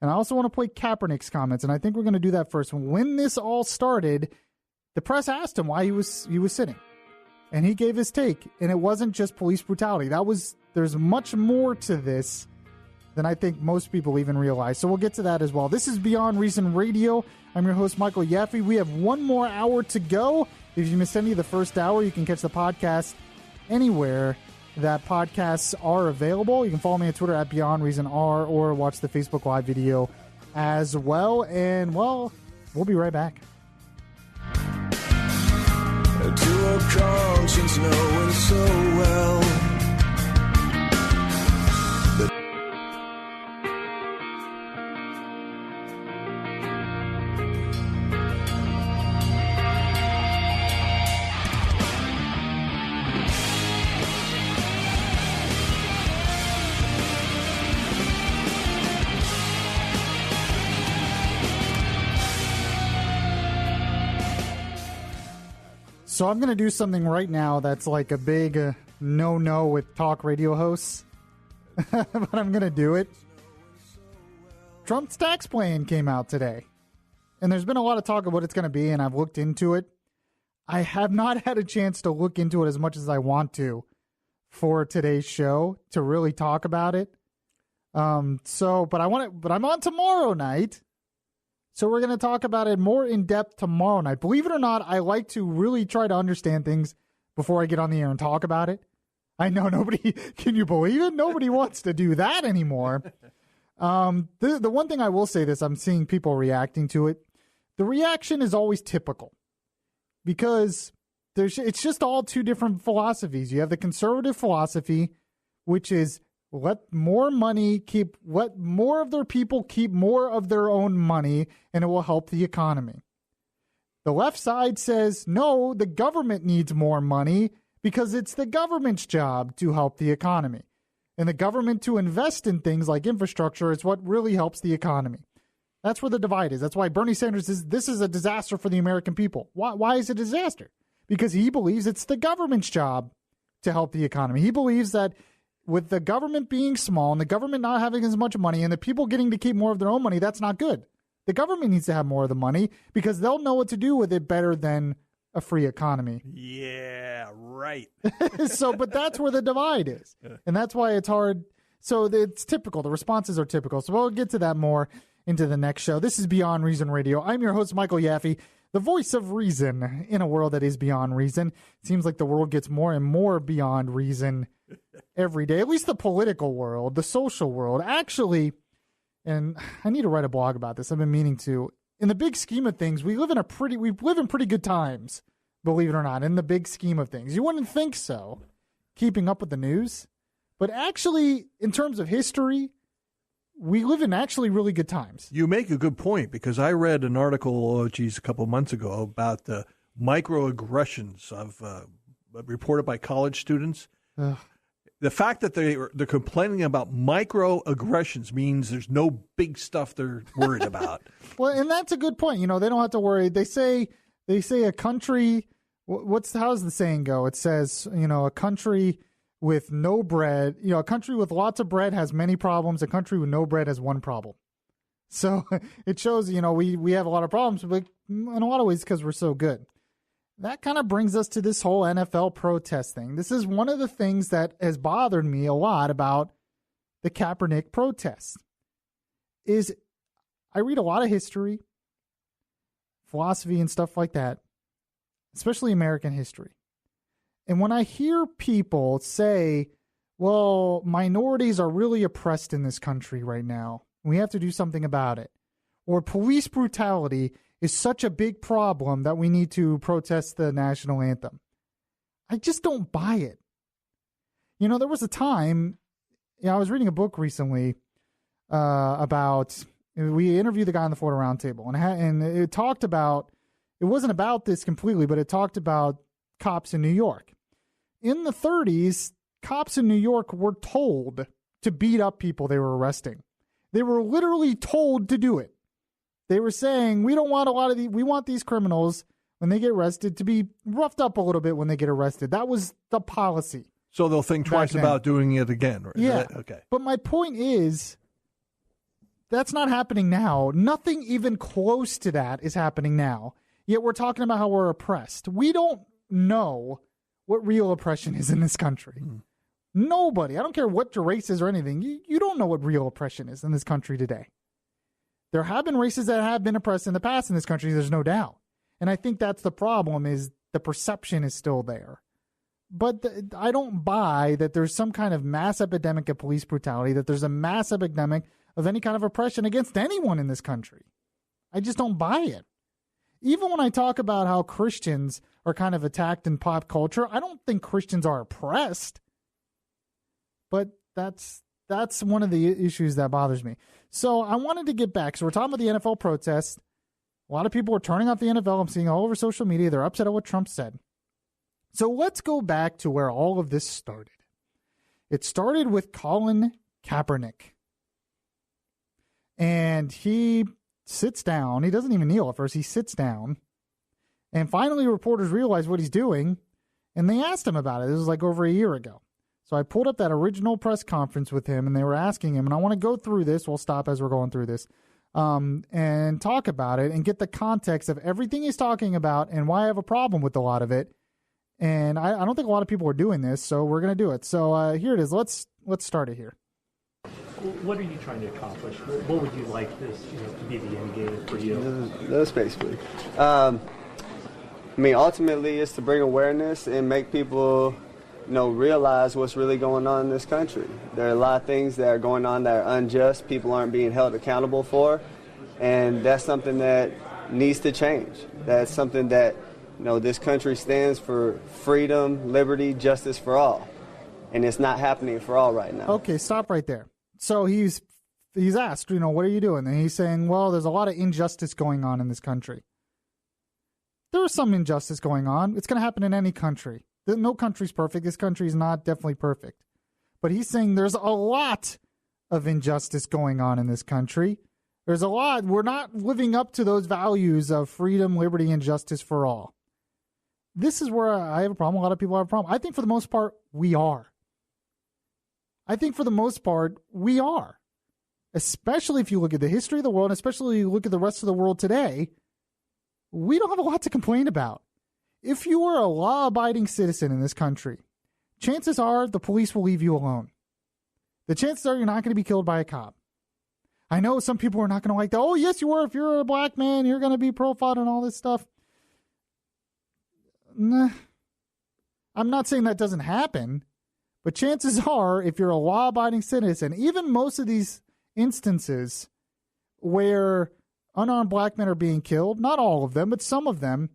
And I also want to play Kaepernick's comments. And I think we're going to do that first. When this all started, the press asked him why he was sitting. And he gave his take. And it wasn't just police brutality. There's much more to this than I think most people even realize. So we'll get to that as well. This is Beyond Reason Radio. I'm your host, Michael Yaffee. We have one more hour to go. If you missed any of the first hour, you can catch the podcast anywhere that podcasts are available. You can follow me on Twitter at Beyond Reason R or watch the Facebook Live video as well. And, well, we'll be right back. To a conscience knowing so well. So I'm going to do something right now that's like a big no-no with talk radio hosts, but I'm going to do it. Trump's tax plan came out today, and there's been a lot of talk of what it's going to be, and I've looked into it. I have not had a chance to look into it as much as I want to for today's show to really talk about it. But I'm on tomorrow night. So we're going to talk about it more in depth tomorrow night. Believe it or not, I like to really try to understand things before I get on the air and talk about it. I know nobody, can you believe it? Nobody wants to do that anymore. The one thing I will say this, I'm seeing people reacting to it. The reaction is always typical because it's just all two different philosophies. You have the conservative philosophy, which is let more of their people keep more of their own money, and it will help the economy. The left side says, no, the government needs more money because it's the government's job to help the economy. And the government to invest in things like infrastructure is what really helps the economy. That's where the divide is. That's why Bernie Sanders this is a disaster for the American people. Why is it a disaster? Because he believes it's the government's job to help the economy. He believes that with the government being small and the government not having as much money and the people getting to keep more of their own money, that's not good. The government needs to have more of the money because they'll know what to do with it better than a free economy. Yeah, right. But that's where the divide is. And that's why it's hard. So it's typical. The responses are typical. So we'll get to that more into the next show. This is Beyond Reason Radio. I'm your host, Michael Yaffee, the voice of reason in a world that is beyond reason. It seems like the world gets more and more beyond reason every day, at least the political world, the social world. Actually, and I need to write a blog about this. I've been meaning to. In the big scheme of things, we live in pretty good times, believe it or not, in the big scheme of things. You wouldn't think so, keeping up with the news. But actually, in terms of history, we live in actually really good times. You make a good point, because I read an article, a couple of months ago about the microaggressions reported by college students. Ugh. The fact that they're complaining about microaggressions means there's no big stuff they're worried about. Well, and that's a good point. They don't have to worry. They say a country. How's the saying go? It says, a country with no bread, a country with lots of bread has many problems. A country with no bread has one problem. So it shows, we have a lot of problems, but in a lot of ways because we're so good. That kind of brings us to this whole NFL protest thing. This is one of the things that has bothered me a lot about the Kaepernick protests. Is I read a lot of history, philosophy, and stuff like that, especially American history. And when I hear people say, well, minorities are really oppressed in this country right now, we have to do something about it, or police brutality is such a big problem that we need to protest the national anthem, I just don't buy it. There was a time, I was reading a book recently about, we interviewed the guy on the Florida Roundtable, and it talked about, it wasn't about this completely, but it talked about cops in New York. In the 30s, cops in New York were told to beat up people they were arresting. They were literally told to do it. They were saying, we don't want we want these criminals, when they get arrested, to be roughed up a little bit when they get arrested. That was the policy. So they'll think twice about doing it again. Right? Yeah. Okay. But my point is, that's not happening now. Nothing even close to that is happening now. Yet we're talking about how we're oppressed. We don't know what real oppression is in this country. Nobody. I don't care what your race is or anything. You don't know what real oppression is in this country today. There have been races that have been oppressed in the past in this country, there's no doubt. And I think that's the problem, is the perception is still there. But I don't buy that there's some kind of mass epidemic of police brutality, that there's a mass epidemic of any kind of oppression against anyone in this country. I just don't buy it. Even when I talk about how Christians are kind of attacked in pop culture, I don't think Christians are oppressed. But that's one of the issues that bothers me. So I wanted to get back. So we're talking about the NFL protests. A lot of people are turning off the NFL. I'm seeing all over social media. They're upset at what Trump said. So let's go back to where all of this started. It started with Colin Kaepernick. And he sits down. He doesn't even kneel at first. He sits down. And finally, reporters realize what he's doing. And they asked him about it. This was like over a year ago. So I pulled up that original press conference with him, and they were asking him, and I want to go through this. We'll stop as we're going through this, and talk about it and get the context of everything he's talking about and why I have a problem with a lot of it. And I don't think a lot of people are doing this, so we're going to do it. So here it is. Let's start it here. What are you trying to accomplish? What would you like this to be the end game for you? That's basically. Ultimately, it's to bring awareness and make people realize what's really going on in this country. There are a lot of things that are going on that are unjust, people aren't being held accountable for, and that's something that needs to change. That's something that, this country stands for: freedom, liberty, justice for all. And it's not happening for all right now. Okay, stop right there. So he's asked, what are you doing? And he's saying, well, there's a lot of injustice going on in this country. There is some injustice going on. It's going to happen in any country. No country's perfect. This country is not definitely perfect. But he's saying there's a lot of injustice going on in this country. There's a lot. We're not living up to those values of freedom, liberty, and justice for all. This is where I have a problem. A lot of people have a problem. I think for the most part, we are. Especially if you look at the history of the world, especially if you look at the rest of the world today, we don't have a lot to complain about. If you are a law-abiding citizen in this country, chances are the police will leave you alone. The chances are you're not going to be killed by a cop. I know some people are not going to like that. Oh, yes, you are. If you're a black man, you're going to be profiled and all this stuff. Nah. I'm not saying that doesn't happen, but chances are, if you're a law-abiding citizen, even most of these instances where unarmed black men are being killed, not all of them, but some of them,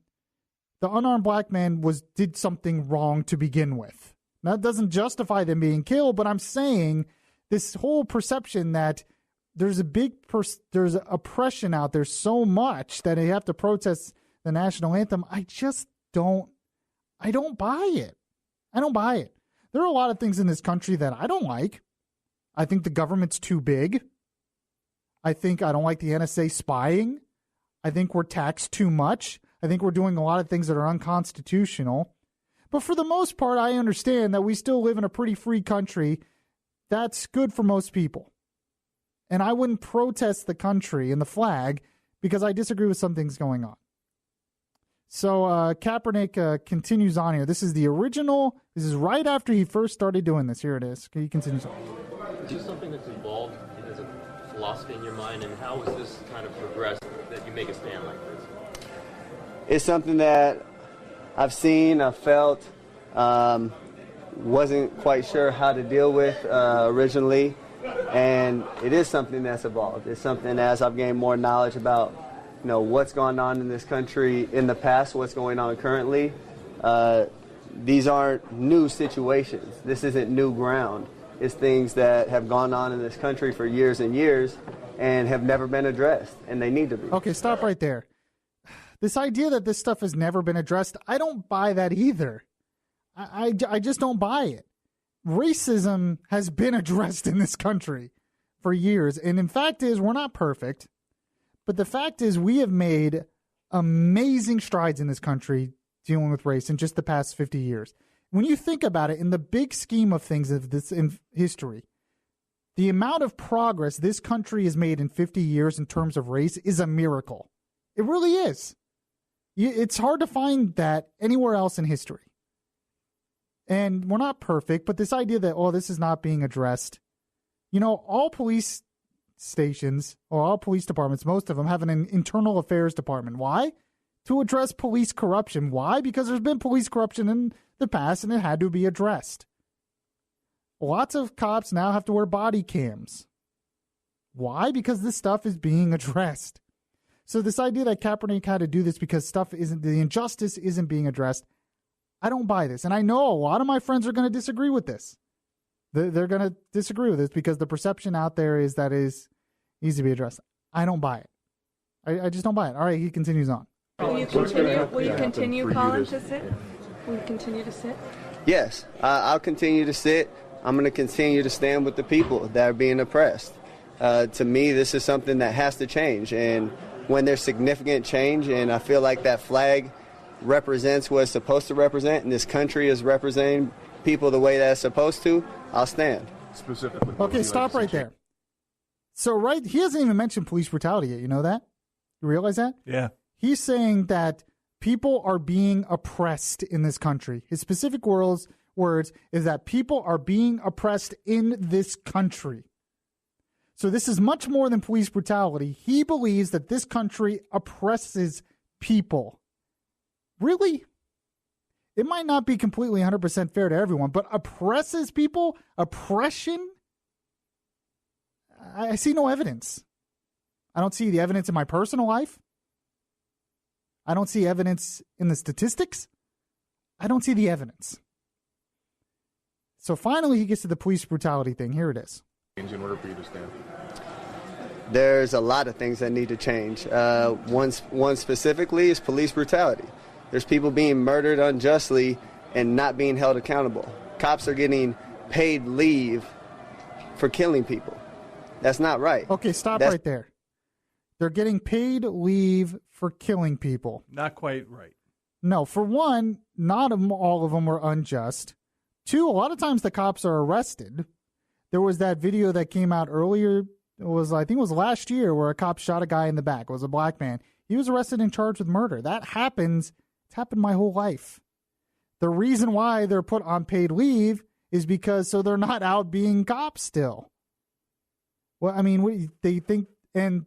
the unarmed black man did something wrong to begin with. Now, that doesn't justify them being killed, but I'm saying this whole perception that there's there's oppression out there so much that they have to protest the national anthem. I don't buy it. I don't buy it. There are a lot of things in this country that I don't like. I think the government's too big. I don't like the NSA spying. I think we're taxed too much. I think we're doing a lot of things that are unconstitutional. But for the most part, I understand that we still live in a pretty free country. That's good for most people. And I wouldn't protest the country and the flag because I disagree with some things going on. So Kaepernick continues on here. This is the original. This is right after he first started doing this. Here it is. He continues on. Is this something that's involved as a philosophy in your mind, and how has this kind of progressed that you make a stand like this? It's something that I've seen, I've felt, wasn't quite sure how to deal with originally, and it is something that's evolved. It's something as I've gained more knowledge about, what's going on in this country in the past, what's going on currently. These aren't new situations. This isn't new ground. It's things that have gone on in this country for years and years and have never been addressed, and they need to be. Okay, stop right there. This idea that this stuff has never been addressed, I don't buy that either. I just don't buy it. Racism has been addressed in this country for years, and in fact is we're not perfect, but the fact is we have made amazing strides in this country dealing with race in just the past 50 years. When you think about it, in the big scheme of things of this in history, the amount of progress this country has made in 50 years in terms of race is a miracle. It really is. It's hard to find that anywhere else in history. And we're not perfect, but this idea that, this is not being addressed. All police stations, or all police departments, most of them have an internal affairs department. Why? To address police corruption. Why? Because there's been police corruption in the past and it had to be addressed. Lots of cops now have to wear body cams. Why? Because this stuff is being addressed. So this idea that Kaepernick had to do this because the injustice isn't being addressed, I don't buy this. And I know a lot of my friends are going to disagree with this. They're going to disagree with this because the perception out there is that it needs to be addressed. I don't buy it. I just don't buy it. All right, he continues on. Will you continue, Colin, to sit? Will you continue to sit? Yes, I'll continue to sit. I'm going to continue to stand with the people that are being oppressed. To me, this is something that has to change. And when there's significant change, and I feel like that flag represents what it's supposed to represent, and this country is representing people the way that it's supposed to, I'll stand. Specifically. Okay, stop right there. So, he hasn't even mentioned police brutality yet. You know that? You realize that? Yeah. He's saying that people are being oppressed in this country. His specific words is that people are being oppressed in this country. So this is much more than police brutality. He believes that this country oppresses people. Really? It might not be completely 100% fair to everyone, but oppresses people? Oppression? I see no evidence. I don't see the evidence in my personal life. I don't see evidence in the statistics. I don't see the evidence. So finally, he gets to the police brutality thing. Here it is. In order for you to stand. There's a lot of things that need to change. One specifically is police brutality. There's people being murdered unjustly and not being held accountable. Cops are getting paid leave for killing people. That's not right. Okay, stop right there. They're getting paid leave for killing people. Not quite right. No, for one, not all of them were unjust. Two, a lot of times the cops are arrested. There was that video that came out earlier. I think it was last year, where a cop shot a guy in the back. It was a black man. He was arrested and charged with murder. That happens. It's happened my whole life. The reason why they're put on paid leave is because so they're not out being cops still. Well, I mean, they think, and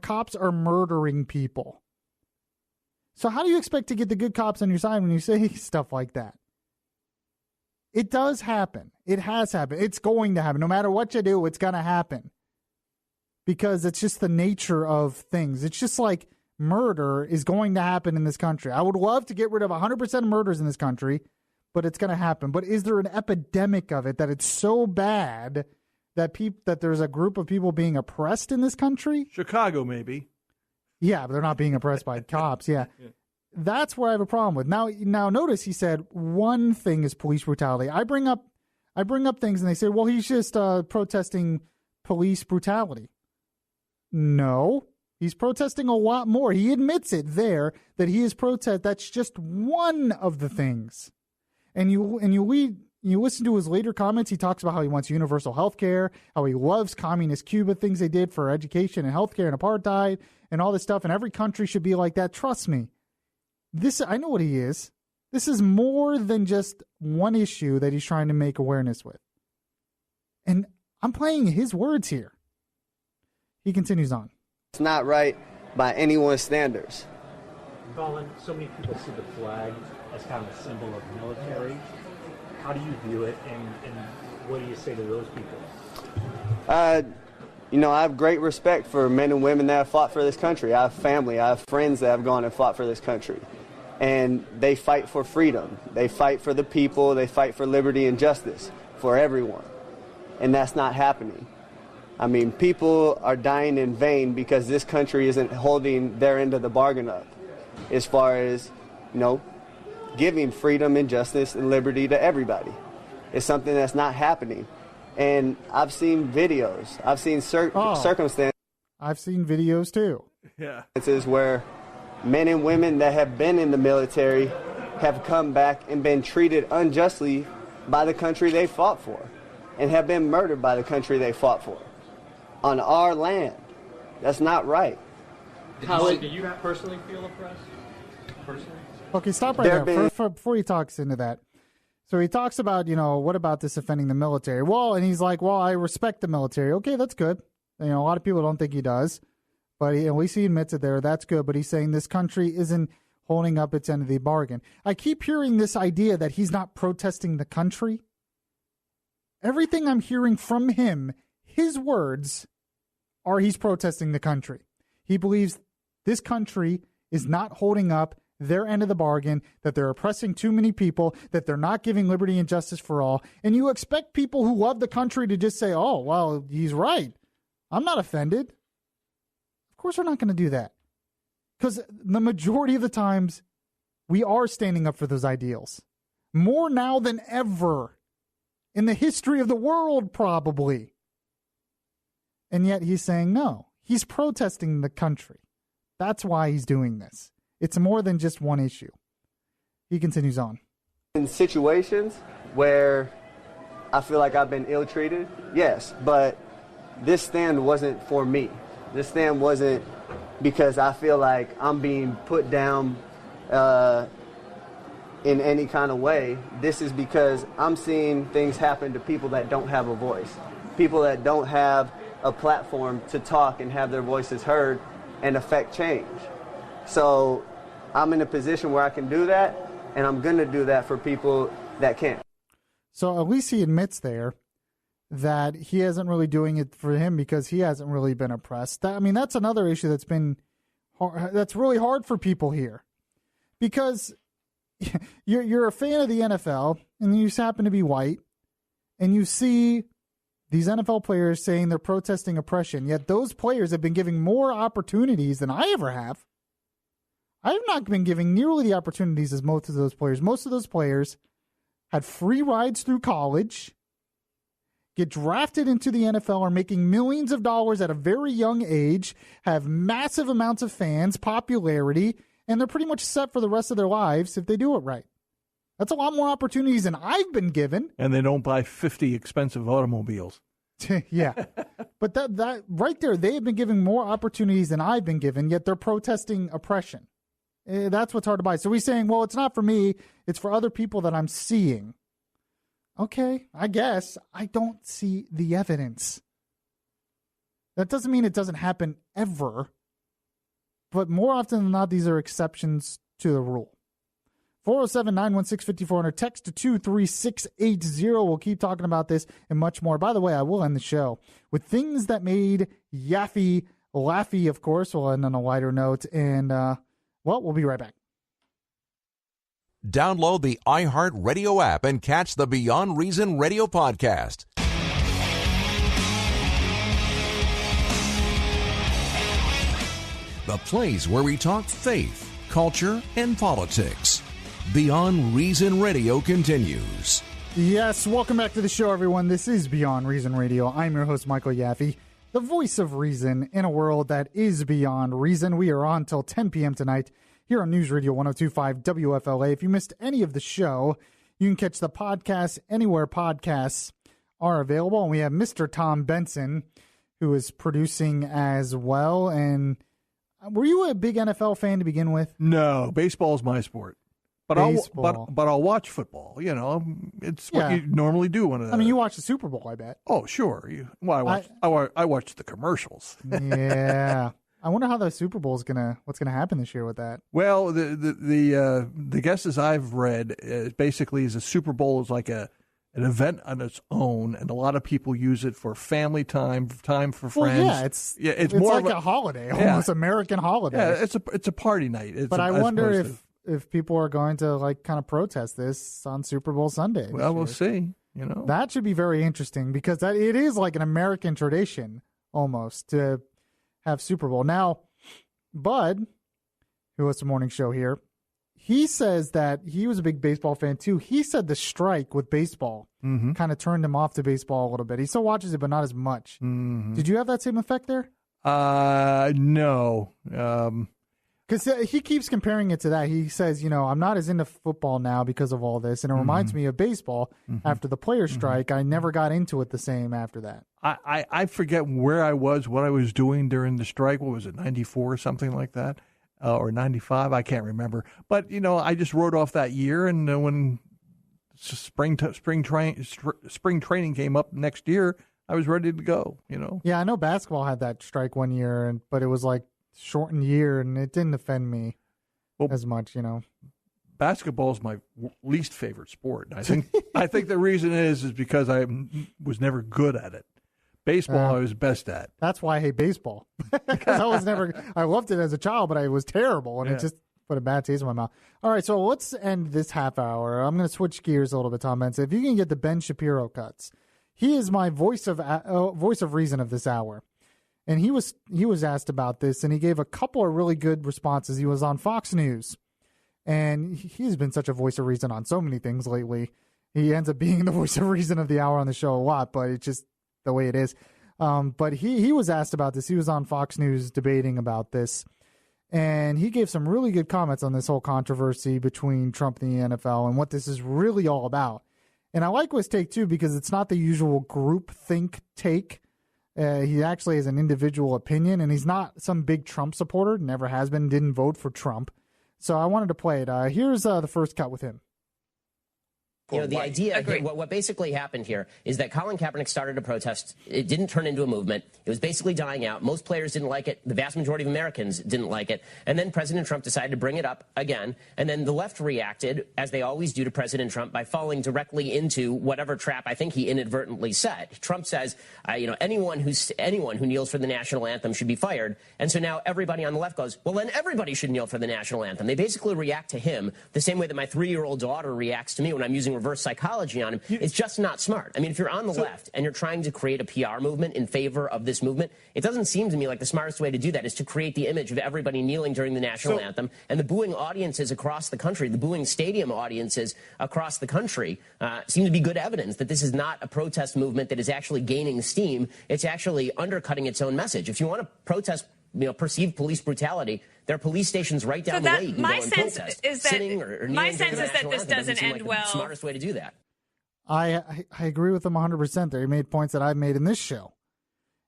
cops are murdering people. So how do you expect to get the good cops on your side when you say stuff like that? It does happen. It has happened. It's going to happen. No matter what you do, it's going to happen. Because it's just the nature of things. It's just like murder is going to happen in this country. I would love to get rid of 100% of murders in this country, but it's going to happen. But is there an epidemic of it that it's so bad that there's a group of people being oppressed in this country? Chicago, maybe. Yeah, but they're not being oppressed by cops. Yeah. That's where I have a problem with. Now notice he said one thing is police brutality. I bring up things and they say, well, he's just protesting police brutality. No, he's protesting a lot more. He admits it there that he is protest. That's just one of the things. And you listen to his later comments. He talks about how he wants universal health care, how he loves communist Cuba, things they did for education and health care and apartheid and all this stuff. And every country should be like that. Trust me. I know what he is. This is more than just one issue that he's trying to make awareness with. And I'm playing his words here. He continues on. It's not right by anyone's standards. Colin, so many people see the flag as kind of a symbol of the military. How do you view it, and what do you say to those people? I have great respect for men and women that have fought for this country. I have family. I have friends that have gone and fought for this country. And they fight for freedom. They fight for the people. They fight for liberty and justice for everyone. And that's not happening. I mean, people are dying in vain because this country isn't holding their end of the bargain up as far as, giving freedom and justice and liberty to everybody. It's something that's not happening. And I've seen videos. I've seen circumstances. I've seen videos too. Yeah. Where men and women that have been in the military have come back and been treated unjustly by the country they fought for and have been murdered by the country they fought for on our land. That's not right. Do you personally feel oppressed? Personally? Okay, stop right there before he talks into that. So he talks about, what about this offending the military? Well, and he's like, well, I respect the military. Okay, that's good. A lot of people don't think he does, but at least he admits it there. That's good. But he's saying this country isn't holding up its end of the bargain. I keep hearing this idea that he's not protesting the country. Everything I'm hearing from him, his words, are he's protesting the country. He believes this country is not holding up their end of the bargain, that they're oppressing too many people, that they're not giving liberty and justice for all. And you expect people who love the country to just say, oh, well, he's right. I'm not offended. Of course we're not going to do that. Because the majority of the times, we are standing up for those ideals. More now than ever in the history of the world, probably. And yet he's saying no. He's protesting the country. That's why he's doing this. It's more than just one issue. He continues on. In situations where I feel like I've been ill-treated, yes, but this stand wasn't for me. This stand wasn't because I feel like I'm being put down in any kind of way. This is because I'm seeing things happen to people that don't have a voice, people that don't have a platform to talk and have their voices heard and affect change. So I'm in a position where I can do that, and I'm going to do that for people that can't. So at least he admits there that he isn't really doing it for him because he hasn't really been oppressed. That's another issue that's really hard for people here. Because you're a fan of the NFL, and you just happen to be white, and you see these NFL players saying they're protesting oppression, yet those players have been giving more opportunities than I ever have. I have not been giving nearly the opportunities as most of those players. Most of those players had free rides through college. get drafted into the NFL, are making millions of dollars at a very young age, have massive amounts of fans, popularity, and they're pretty much set for the rest of their lives if they do it right. That's a lot more opportunities than I've been given. And they don't buy 50 expensive automobiles. Yeah. But that right there, they have been given more opportunities than I've been given, yet they're protesting oppression. That's what's hard to buy. So we're saying, well, it's not for me. It's for other people that I'm seeing. Okay, I guess. I don't see the evidence. That doesn't mean it doesn't happen ever. But more often than not, these are exceptions to the rule. 407-916-5400. Text to 23680. We'll keep talking about this and much more. By the way, I will end the show with things that made Yaffee laughy, of course. We'll end on a lighter note. And, we'll be right back. Download the iHeart Radio app and catch the Beyond Reason Radio podcast. The place where we talk faith, culture, and politics. Beyond Reason Radio continues. Yes, welcome back to the show, everyone. This is Beyond Reason Radio. I'm your host, Michael Yaffee, the voice of reason in a world that is beyond reason. We are on till 10 p.m. tonight here on News Radio 102.5 WFLA. If you missed any of the show, you can catch the podcast anywhere podcasts are available. And we have Mr. Tom Benson, who is producing as well. And were you a big NFL fan to begin with? No, baseball's my sport. But I'll watch football. You know, it's what you normally do. I mean, you watch the Super Bowl, I bet. Oh, sure. I watch the commercials. Yeah. I wonder how the Super Bowl what's gonna happen this year with that. Well, the guesses I've read basically is a Super Bowl is like an event on its own, and a lot of people use it for family time for friends. Yeah, it's more like a holiday, almost American holiday. Yeah, it's a party night. But I wonder if people are going to kind of protest this on Super Bowl Sunday. Well, we'll see. That should be very interesting because it is like an American tradition almost to have Super Bowl. Now, Bud, who hosts the morning show here, he says that he was a big baseball fan too. He said the strike with baseball kind of turned him off to baseball a little bit. He still watches it, but not as much. Mm-hmm. Did you have that same effect there? No. Because he keeps comparing it to that. He says, I'm not as into football now because of all this. And it reminds me of baseball after the players' strike. I never got into it the same after that. I forget where I was, what I was doing during the strike. What was it, 94 or something like that? Or 95? I can't remember. But, I just wrote off that year. And when spring training came up next year, I was ready to go, Yeah, I know basketball had that strike one year, but it was like shortened year, and it didn't offend me as much, Basketball is my least favorite sport. I think the reason is because I was never good at it. Baseball, I was best at. That's why I hate baseball because I loved it as a child, but I was terrible, and it just put a bad taste in my mouth. All right, so let's end this half hour. I'm going to switch gears a little bit, Tom Benson. If you can get the Ben Shapiro cuts, he is my voice of reason of this hour. And he was asked about this, and he gave a couple of really good responses. He was on Fox News, and he's been such a voice of reason on so many things lately. He ends up being the voice of reason of the hour on the show a lot, but it's just the way it is. But he was asked about this. He was on Fox News debating about this, and he gave some really good comments on this whole controversy between Trump and the NFL and what this is really all about. And I like his take, too, because it's not the usual group think take. He actually has an individual opinion, and he's not some big Trump supporter, never has been, didn't vote for Trump. So I wanted to play it. Here's the first cut with him. The idea, what basically happened here is that Colin Kaepernick started a protest. It didn't turn into a movement. It was basically dying out. Most players didn't like it. The vast majority of Americans didn't like it. And then President Trump decided to bring it up again. And then the left reacted, as they always do to President Trump, by falling directly into whatever trap I think he inadvertently set. Trump says, anyone who kneels for the national anthem should be fired. And so now everybody on the left goes, well, then everybody should kneel for the national anthem. They basically react to him the same way that my 3-year-old daughter reacts to me when I'm using reverse psychology on him, it's just not smart. I mean, if you're on the left and you're trying to create a PR movement in favor of this movement, it doesn't seem to me like the smartest way to do that is to create the image of everybody kneeling during the national anthem. And the booing audiences across the country, the booing stadium audiences across the country, seem to be good evidence that this is not a protest movement that is actually gaining steam. It's actually undercutting its own message. If you want to protest perceived police brutality, there are police stations right down the way. You can go and protest. My sense is that this doesn't end well. The smartest way to do that. I agree with him 100% there. He made points that I've made in this show.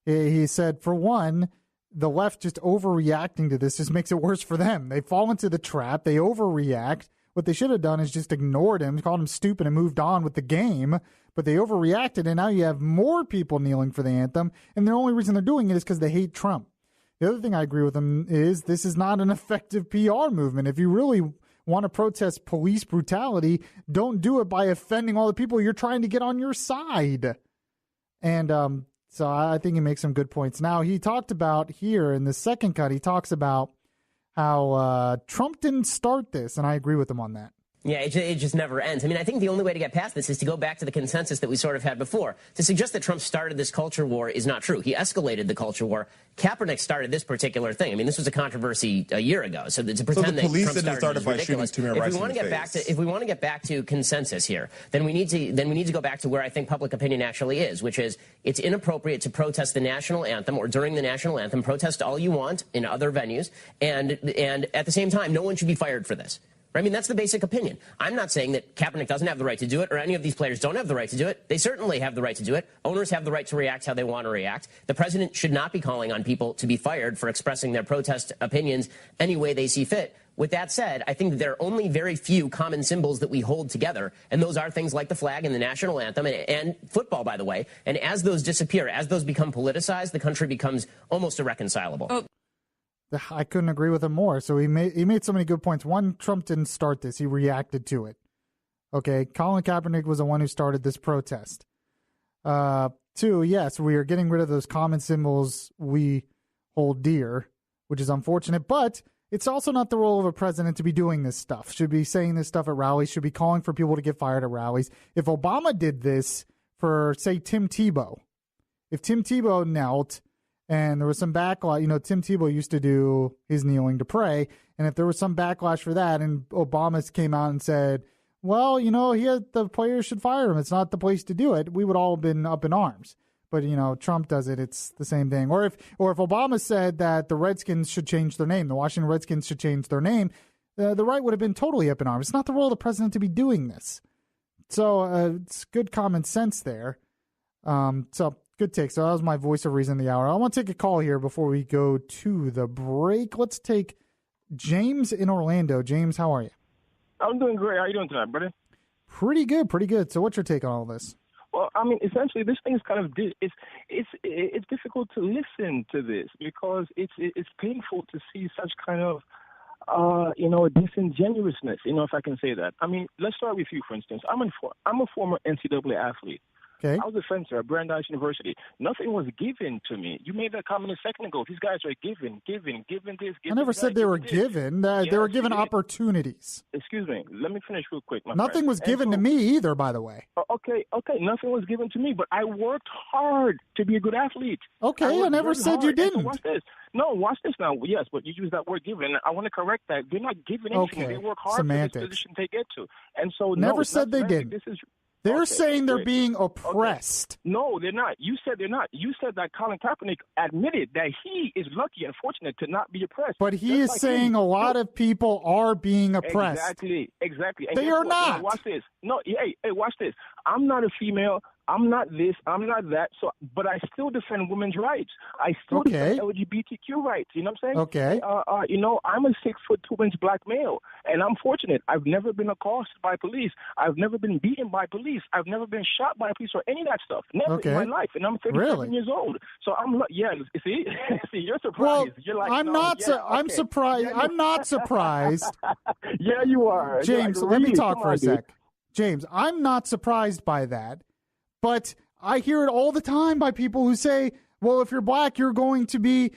He said, for one, the left just overreacting to this just makes it worse for them. They fall into the trap. They overreact. What they should have done is just ignored him, called him stupid, and moved on with the game. But they overreacted, and now you have more people kneeling for the anthem, and the only reason they're doing it is because they hate Trump. The other thing I agree with him is this is not an effective PR movement. If you really want to protest police brutality, don't do it by offending all the people you're trying to get on your side. And so I think he makes some good points. Now, he talked about here in the second cut, he talks about how Trump didn't start this, and I agree with him on that. Yeah, it just never ends. I mean, I think the only way to get past this is to go back to the consensus that we sort of had before. To suggest that Trump started this culture war is not true. He escalated the culture war. Kaepernick started this particular thing. I mean, this was a controversy a year ago. So to pretend that Trump started by shooting two men right in the face. If we want to get back to consensus here, then we need to go back to where I think public opinion actually is, which is it's inappropriate to protest the national anthem or during the national anthem. Protest all you want in other venues, and at the same time, no one should be fired for this. I mean, that's the basic opinion. I'm not saying that Kaepernick doesn't have the right to do it or any of these players don't have the right to do it. They certainly have the right to do it. Owners have the right to react how they want to react. The president should not be calling on people to be fired for expressing their protest opinions any way they see fit. With that said, I think there are only very few common symbols that we hold together, and those are things like the flag and the national anthem and football, by the way. And as those disappear, as those become politicized, the country becomes almost irreconcilable. Oh. I couldn't agree with him more. So he made so many good points. One, Trump didn't start this. He reacted to it. Okay, Colin Kaepernick was the one who started this protest. Two, yes, we are getting rid of those common symbols we hold dear, which is unfortunate. But it's also not the role of a president to be doing this stuff. Should be saying this stuff at rallies. Should be calling for people to get fired at rallies. If Obama did this for, say, Tim Tebow, if Tim Tebow knelt, and there was some backlash. You know, Tim Tebow used to do his kneeling to pray. And if there was some backlash for that and Obama came out and said, well, you know, the players should fire him. It's not the place to do it. We would all have been up in arms. But, you know, Trump does it. It's the same thing. Or if Obama said that the Redskins should change their name, the Washington Redskins should change their name, the right would have been totally up in arms. It's not the role of the president to be doing this. So it's good common sense there. Good take. So that was my voice of reason of the hour. I want to take a call here before we go to the break. Let's take James in Orlando. James, how are you? I'm doing great. How are you doing tonight, brother? Pretty good. So what's your take on all this? Well, I mean, essentially, this thing is kind of it's difficult to listen to this because it's painful to see such kind of disingenuousness. You know, if I can say that. I mean, let's start with you, for instance. I'm a former NCAA athlete. Okay. I was a fencer at Brandeis University. Nothing was given to me. You made that comment a second ago. These guys are giving this. I never said they were given. They were given opportunities. Excuse me. Let me finish real quick, my Nothing friend. was given to me either, by the way. Okay. Nothing was given to me, but I worked hard to be a good athlete. Okay, I never said you didn't. Watch this. No, watch this now. Yes, but you use that word given. I want to correct that. They're not given anything. Okay. They work hard Semantics. for this position they get to. And so never said they didn't. They're saying they're being oppressed. Okay. No, they're not. You said they're not. You said that Colin Kaepernick admitted that he is lucky and fortunate to not be oppressed. But he is saying a lot of people are being oppressed. Exactly. And they are not. Now, watch this. No, hey, watch this. I'm not a female. I'm not this, I'm not that. So, but I still defend women's rights. I still defend LGBTQ rights. You know what I'm saying? Okay. I'm a 6'2" black male, and I'm fortunate. I've never been accosted by police. I've never been beaten by police. I've never been shot by police or any of that stuff. Never in my life. And I'm 37 years old. So I'm see, you're surprised. Well, you're like, I'm not. I'm surprised. I'm not surprised. Yeah, you are, James. Let me talk for a sec. James, I'm not surprised by that. But I hear it all the time by people who say, well, if you're black, you're going to be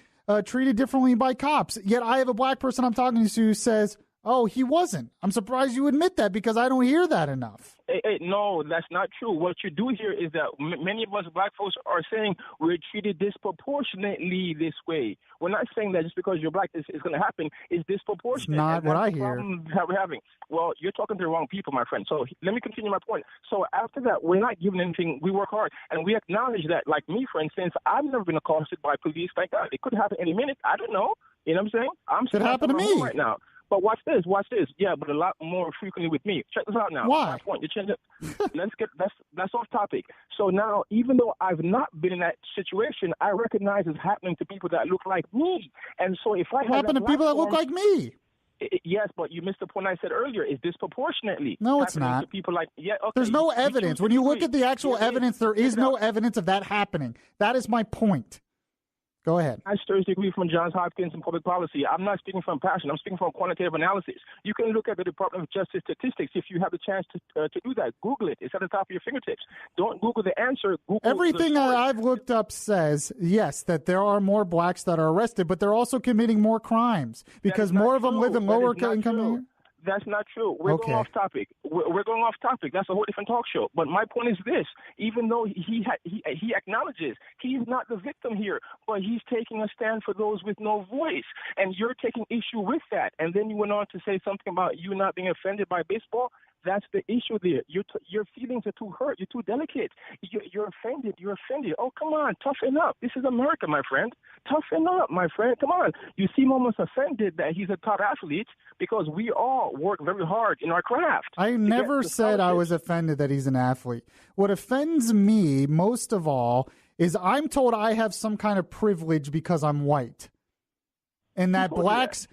treated differently by cops. Yet I have a black person I'm talking to who says, oh, he wasn't. I'm surprised you admit that because I don't hear that enough. No, that's not true. What you do here is that many of us black folks are saying we're treated disproportionately this way. We're not saying that just because you're black, it's going to happen. It's disproportionate. It's not what I hear. That we're having. Well, you're talking to the wrong people, my friend. So let me continue my point. So after that, we're not giving anything. We work hard, and we acknowledge that. Like me, for instance, I've never been accosted by police. Thank God. It could happen any minute. I don't know. You know what I'm saying? I'm could happen to me right now. But watch this. Yeah, but a lot more frequently with me. Check this out now. Why? You change it. That's off topic. So now, even though I've not been in that situation, I recognize it's happening to people that look like me. And so if I happen to people that look like me. Yes, but you missed the point I said earlier. It's disproportionately. No, it's not. To people like, okay, there's no evidence. When you look at the actual evidence, there is no evidence of that happening. That is my point. Go ahead. I master's degree from Johns Hopkins in public policy. I'm not speaking from passion. I'm speaking from quantitative analysis. You can look at the Department of Justice statistics if you have the chance to do that. Google it. It's at the top of your fingertips. Don't Google the answer. Google everything I've looked up says, yes, that there are more blacks that are arrested, but they're also committing more crimes because more of them live in lower income areas. That's not true. We're going off topic. We're going off topic. That's a whole different talk show. But my point is this: even though he acknowledges he's not the victim here, but he's taking a stand for those with no voice, and you're taking issue with that. And then you went on to say something about you not being offended by baseball. That's the issue there. Your feelings are too hurt. You're too delicate. You're offended. You're offended. Oh, come on. Toughen up. This is America, my friend. Toughen up, my friend. Come on. You seem almost offended that he's a top athlete because we all work very hard in our craft. I never said I was offended that he's an athlete. What offends me most of all is I'm told I have some kind of privilege because I'm white. And that blacks...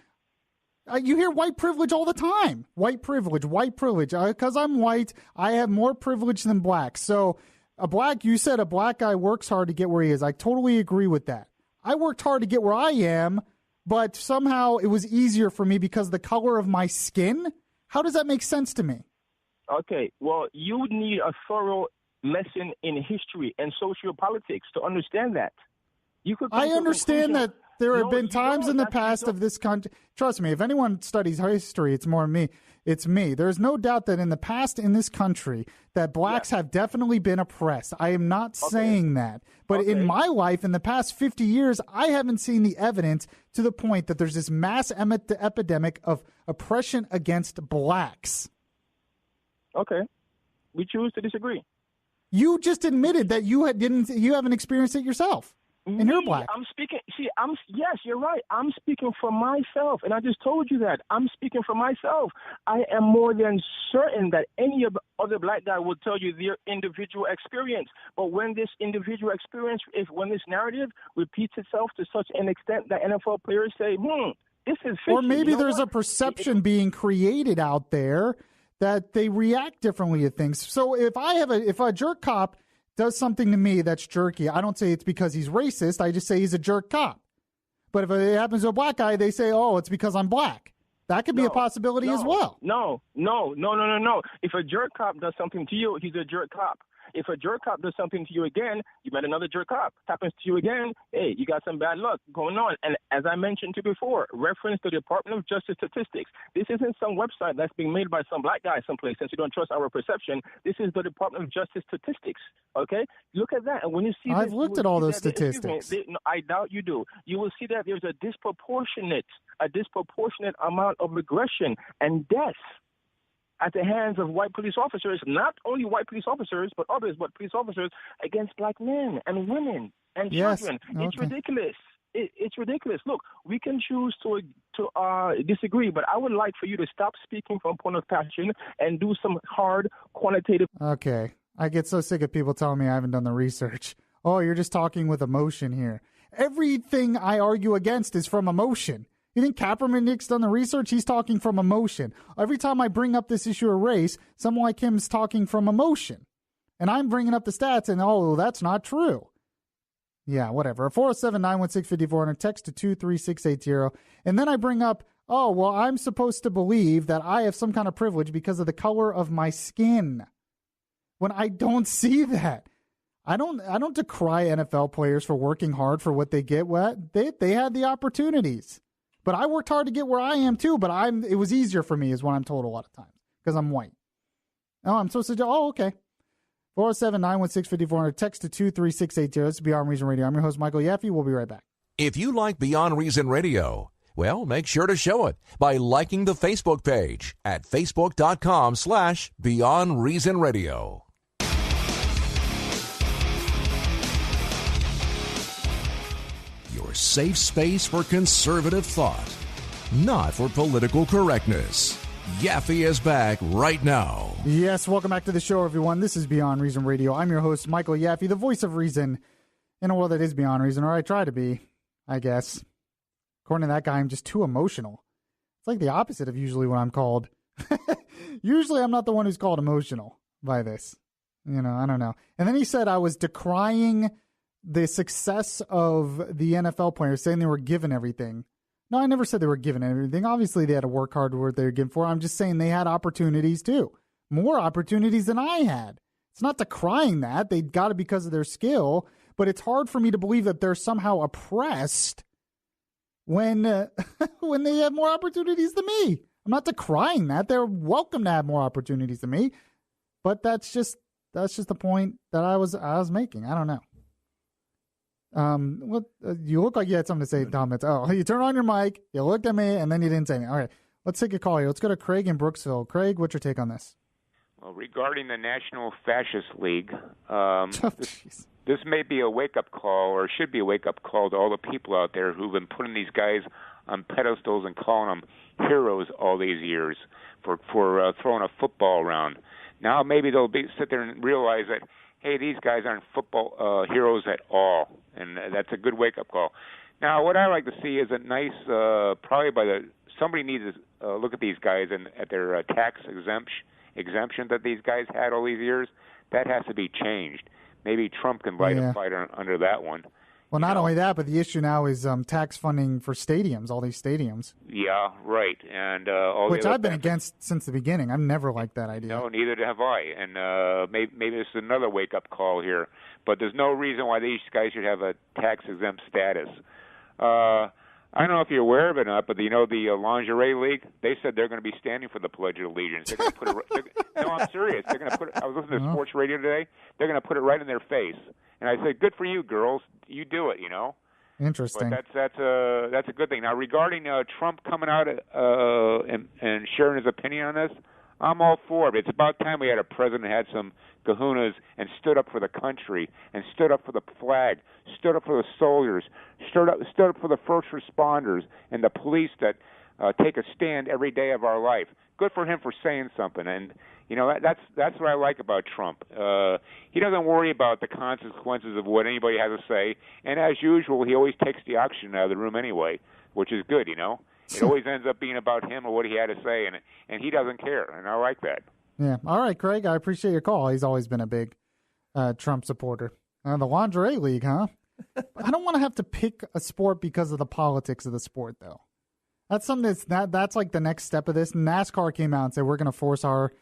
You hear white privilege all the time. White privilege. Because I'm white, I have more privilege than black. So you said a black guy works hard to get where he is. I totally agree with that. I worked hard to get where I am, but somehow it was easier for me because of the color of my skin. How does that make sense to me? Okay, well, you need a thorough lesson in history and sociopolitics to understand that. I understand that. There have been times in the past of this country. Trust me, if anyone studies history, it's more me. It's me. There's no doubt that in the past in this country that blacks have definitely been oppressed. I am not saying that. But in my life, in the past 50 years, I haven't seen the evidence to the point that there's this mass epidemic of oppression against blacks. Okay. We choose to disagree. You just admitted that you haven't experienced it yourself. And you're black. I'm speaking. Yes, you're right. I'm speaking for myself, and I just told you that. I'm speaking for myself. I am more than certain that any other black guy will tell you their individual experience. But when this individual experience, when this narrative repeats itself to such an extent that NFL players say, this is fishy. Or maybe there's a perception being created out there that they react differently to things. So if a jerk cop does something to me that's jerky, I don't say it's because he's racist. I just say he's a jerk cop. But if it happens to a black guy, they say, oh, it's because I'm black. That could be a possibility as well. No. If a jerk cop does something to you, he's a jerk cop. If a jerk cop does something to you again, you met another jerk cop. Happens to you again, hey, you got some bad luck going on. And as I mentioned to you before, reference to the Department of Justice statistics. This isn't some website that's being made by some black guy someplace, since you don't trust our perception. This is the Department of Justice statistics, okay? Look at that. And when you see I've looked at all those statistics. I doubt you do. You will see that there's a disproportionate amount of aggression and death at the hands of white police officers, not only white police officers, but others, but police officers against black men and women and children. Okay. It's ridiculous. It's ridiculous. Look, we can choose to disagree, but I would like for you to stop speaking from a point of passion and do some hard quantitative. Okay. I get so sick of people telling me I haven't done the research. Oh, you're just talking with emotion here. Everything I argue against is from emotion. You think Kaepernick's done the research? He's talking from emotion. Every time I bring up this issue of race, someone like him is talking from emotion. And I'm bringing up the stats and, oh, that's not true. Yeah, whatever. 407-916-5400, text to 23680. And then I bring up, oh, well, I'm supposed to believe that I have some kind of privilege because of the color of my skin. When I don't see that. I don't decry NFL players for working hard for what they get. They had the opportunities. But I worked hard to get where I am too, but it was easier for me is what I'm told a lot of times because I'm white. Oh, I'm supposed to okay. 407-916-5400. Text to 23680. This is Beyond Reason Radio. I'm your host, Michael Yaffee. We'll be right back. If you like Beyond Reason Radio, well, make sure to show it by liking the Facebook page at facebook.com/Beyond Reason Radio. Your safe space for conservative thought, not for political correctness. Yaffee is back right now. Yes, welcome back to the show, everyone. This is Beyond Reason Radio. I'm your host, Michael Yaffee, the voice of reason in a world that is beyond reason, or I try to be, I guess. According to that guy, I'm just too emotional. It's like the opposite of usually what I'm called. Usually I'm not the one who's called emotional by this. I don't know. And then he said I was decrying the success of the NFL players, saying they were given everything. No, I never said they were given everything. Obviously, they had to work hard to what they were given for. I'm just saying they had opportunities, too. More opportunities than I had. It's not decrying that. They got it because of their skill, but it's hard for me to believe that they're somehow oppressed when they have more opportunities than me. I'm not decrying that. They're welcome to have more opportunities than me, but that's just the point that I was making. I don't know. You look like you had something to say, Tom. You turn on your mic, you looked at me, and then you didn't say anything. All right, let's take a call here. Let's go to Craig in Brooksville. Craig, what's your take on this? Well, regarding the National Fascist League, this may be a wake-up call, or should be a wake-up call to all the people out there who've been putting these guys on pedestals and calling them heroes all these years for throwing a football around. Now maybe they'll sit there and realize that, hey, these guys aren't football heroes at all, and that's a good wake-up call. Now, what I like to see is a nice, somebody needs to look at these guys and at their tax exemption that these guys had all these years. That has to be changed. Maybe Trump can light a fight under that one. Well, not only that, but the issue now is tax funding for stadiums, all these stadiums. Yeah, right. And which I've been against since the beginning. I've never liked that idea. No, neither have I. And maybe this is another wake-up call here. But there's no reason why these guys should have a tax-exempt status. I don't know if you're aware of it or not, but the Lingerie League, they said they're going to be standing for the Pledge of Allegiance. They're going to put it. No, I'm serious. They're going to put it. I was listening to sports radio today. They're going to put it right in their face. And I said, good for you, girls. You do it. Interesting. But that's a good thing. Now, regarding Trump coming out and sharing his opinion on this, I'm all for it. It's about time we had a president who had some kahunas and stood up for the country and stood up for the flag, stood up for the soldiers, stood up for the first responders and the police that take a stand every day of our life. Good for him for saying something. And that's what I like about Trump. He doesn't worry about the consequences of what anybody has to say. And as usual, he always takes the oxygen out of the room anyway, which is good. It always ends up being about him or what he had to say, and he doesn't care, and I like that. Yeah. All right, Craig, I appreciate your call. He's always been a big Trump supporter. The Lingerie League, huh? I don't want to have to pick a sport because of the politics of the sport, though. That's something that's like the next step of this. NASCAR came out and said, we're going to force our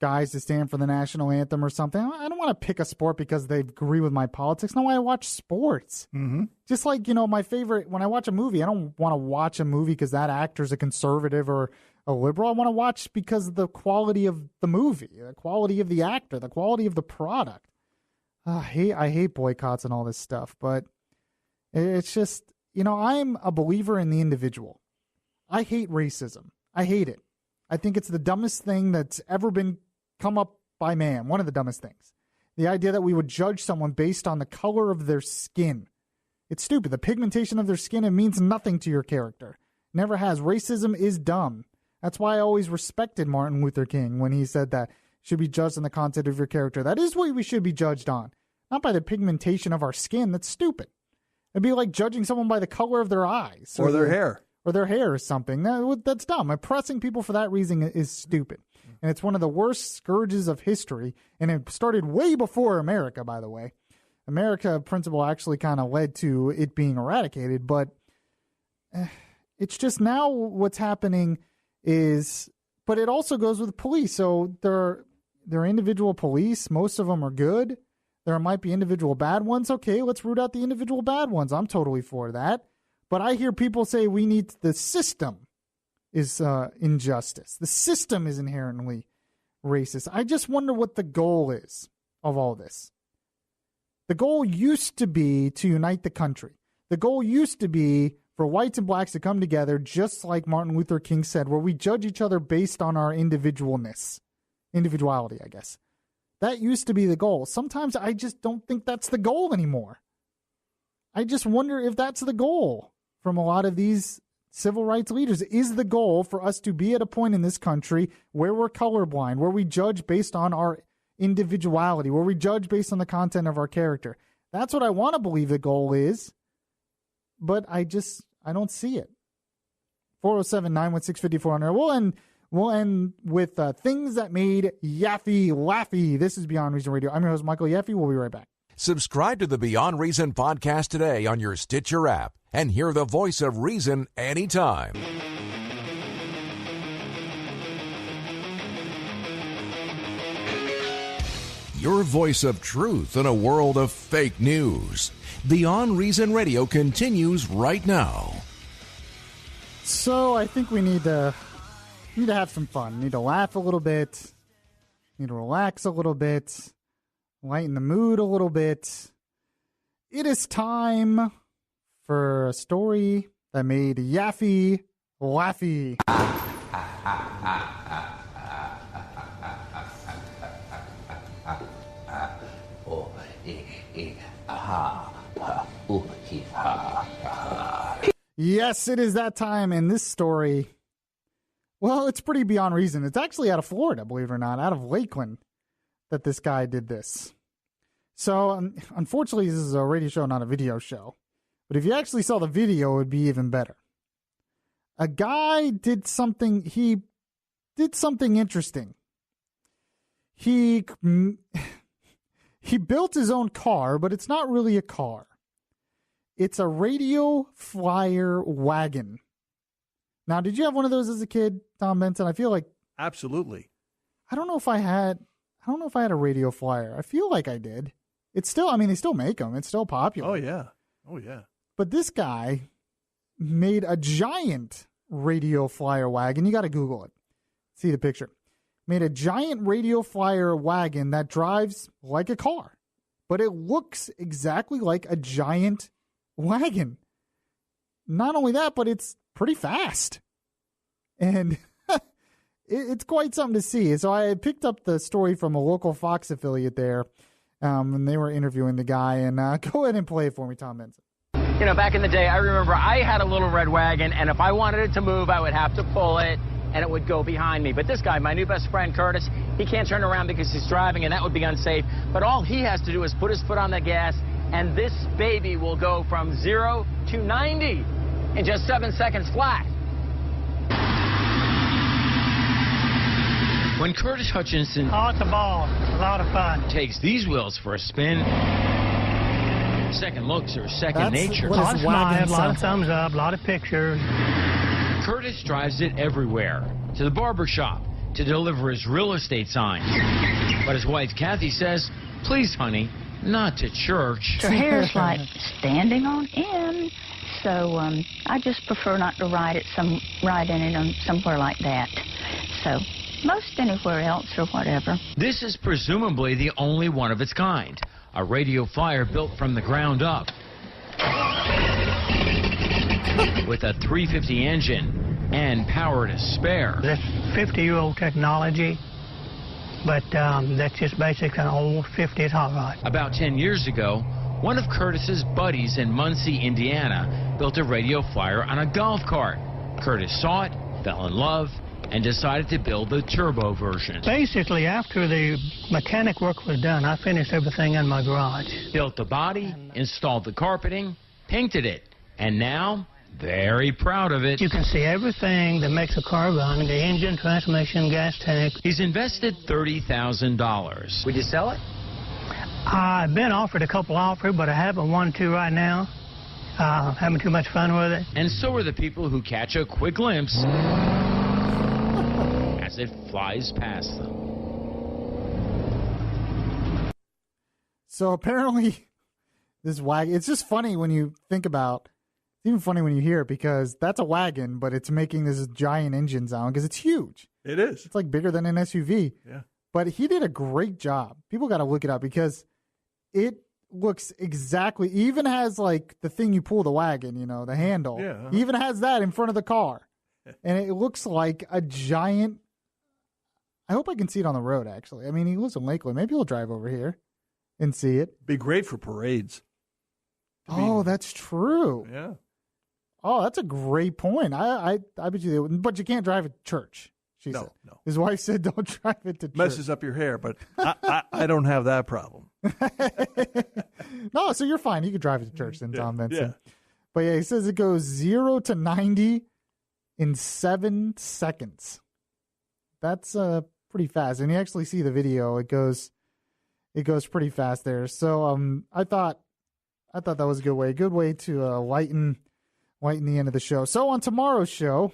guys to stand for the national anthem or something. I don't want to pick a sport because they agree with my politics. No, I watch sports. Mm-hmm. Just like, my favorite, when I watch a movie, I don't want to watch a movie because that actor's a conservative or a liberal. I want to watch because of the quality of the movie, the quality of the actor, the quality of the product. I hate boycotts and all this stuff, but it's just, I'm a believer in the individual. I hate racism. I hate it. I think it's the dumbest thing that's ever been come up by man. One of the dumbest things. The idea that we would judge someone based on the color of their skin. It's stupid. The pigmentation of their skin, it means nothing to your character. Never has. Racism is dumb. That's why I always respected Martin Luther King when he said that should be judged on the content of your character. That is what we should be judged on. Not by the pigmentation of our skin. That's stupid. It'd be like judging someone by the color of their eyes. Or their hair. Or their hair or something. That's dumb. Oppressing people for that reason is stupid. And it's one of the worst scourges of history. And it started way before America, by the way. America principle actually kind of led to it being eradicated. But it's just now what's happening is, but it also goes with police. So there are individual police. Most of them are good. There might be individual bad ones. Okay, let's root out the individual bad ones. I'm totally for that. But I hear people say the system is injustice. The system is inherently racist. I just wonder what the goal is of all this. The goal used to be to unite the country. The goal used to be for whites and blacks to come together, just like Martin Luther King said, where we judge each other based on our individuality, I guess. That used to be the goal. Sometimes I just don't think that's the goal anymore. I just wonder if that's the goal from a lot of these civil rights leaders. Is the goal for us to be at a point in this country where we're colorblind, where we judge based on our individuality, where we judge based on the content of our character? That's what I want to believe the goal is, but I don't see it. 407-916-5400. We'll end with things that made Yaffee laffy. This is Beyond Reason Radio. I'm your host, Michael Yaffee. We'll be right back. Subscribe to the Beyond Reason podcast today on your Stitcher app and hear the voice of reason anytime. Your voice of truth in a world of fake news. Beyond Reason Radio continues right now. So I think we need to have some fun. Need to laugh a little bit. Need to relax a little bit. Lighten the mood a little bit. It is time for a story that made Yaffee laffy. Yes, it is that time, and this story, well, it's pretty beyond reason. It's actually out of Florida, believe it or not, out of Lakeland, that this guy did this. So, unfortunately, this is a radio show, not a video show. But if you actually saw the video, it would be even better. A guy did something interesting. He built his own car, but it's not really a car. It's a radio flyer wagon. Now, did you have one of those as a kid, Tom Benson? I feel like absolutely. I don't know if I had a radio flyer. I feel like I did. It's still, they still make them. It's still popular. Oh yeah. But this guy made a giant radio flyer wagon. You got to Google it. See the picture. Made a giant radio flyer wagon that drives like a car, but it looks exactly like a giant wagon. Not only that, but it's pretty fast. And it's quite something to see. So I picked up the story from a local Fox affiliate there, and they were interviewing the guy. And go ahead and play it for me, Tom Benson. You know, back in the day, I remember I had a little red wagon, and if I wanted it to move, I would have to pull it, and it would go behind me. But this guy, my new best friend, Curtis, he can't turn around because he's driving, and that would be unsafe. But all he has to do is put his foot on the gas, and this baby will go from 0 to 90 in just 7 seconds flat. When Curtis Hutchinson it's a ball. A lot of fun. Takes these wheels for a spin, second looks are second nature. A lot of smiles, a lot of thumbs up, a lot of pictures. Curtis drives it everywhere, to the barber shop, to deliver his real estate sign. But his wife, Kathy, says, please, honey, not to church. Her hair's like standing on end, so I just prefer not to ride in it on somewhere like that. So most anywhere else or whatever. This is presumably the only one of its kind, a radio flyer built from the ground up. With a 350 engine and power to spare. That's 50-year-old technology, but that's just basic an old 50s hot rod. About 10 years ago, one of Curtis's buddies in Muncie, Indiana, built a radio flyer on a golf cart. Curtis saw it, fell in love, and decided to build the turbo version. Basically, after the mechanic work was done, I finished everything in my garage. Built the body, installed the carpeting, painted it, and now, very proud of it. You can see everything that makes a car run, the engine, transmission, gas tank. He's invested $30,000. Would you sell it? I've been offered a couple offers, but I haven't wanted to right now. Having too much fun with it. And so are the people who catch a quick glimpse as it flies past them. So apparently, this wagon, it's just funny when you think about It's even funny when you hear it because that's a wagon, but it's making this giant engine sound because it's huge. It is. It's like bigger than an SUV. Yeah. But he did a great job. People got to look it up because it looks exactly, even has like the thing you pull the wagon, the handle. Yeah. He even has that in front of the car. And it looks like a giant, I hope I can see it on the road, actually. I mean, he lives in Lakeland. Maybe he'll drive over here and see it. Be great for parades. Oh, that's true. Yeah. Oh, that's a great point. I bet you, but you can't drive it to church. She said. No. His wife said, "Don't drive it to church." Messes up your hair, but I don't have that problem. No, so you're fine. You could drive it to church then, Tom Benson. Yeah. But yeah, he says it goes 0 to 90 in 7 seconds. That's pretty fast, and you actually see the video. It goes pretty fast there. So I thought that was a good way to lighten the end of the show. So on tomorrow's show,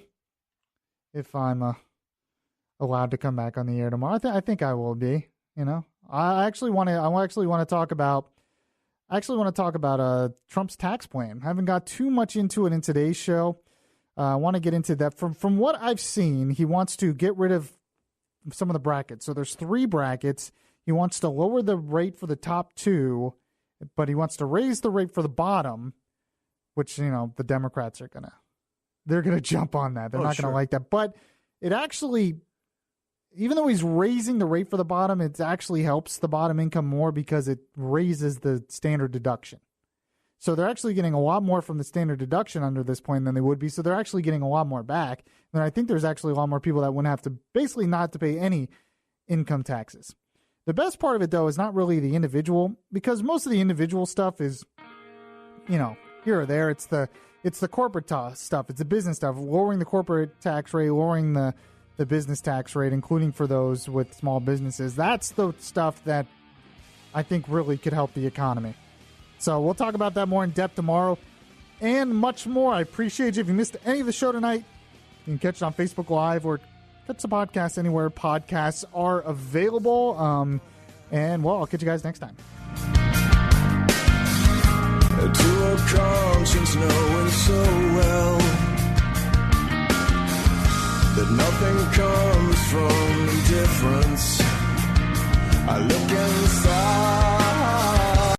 if I'm allowed to come back on the air tomorrow, I think I will be. I actually want to talk about Trump's tax plan. I haven't got too much into it in today's show. I want to get into that. From what I've seen, he wants to get rid of some of the brackets. So there's 3 brackets. He wants to lower the rate for the top 2, but he wants to raise the rate for the bottom, which, the Democrats are they're going to jump on that. They're not going to like that. But it actually, even though he's raising the rate for the bottom, it actually helps the bottom income more because it raises the standard deduction. So they're actually getting a lot more from the standard deduction under this plan than they would be. So they're actually getting a lot more back. And I think there's actually a lot more people that wouldn't have to, basically not to pay any income taxes. The best part of it, though, is not really the individual, because most of the individual stuff is, here or there. It's the corporate stuff. It's the business stuff. Lowering the corporate tax rate, lowering the business tax rate, including for those with small businesses. That's the stuff that I think really could help the economy. So we'll talk about that more in depth tomorrow and much more. I appreciate you. If you missed any of the show tonight, you can catch it on Facebook Live or catch the podcast anywhere podcasts are available. I'll catch you guys next time. To a conscience knowing so well that nothing comes from indifference, I look inside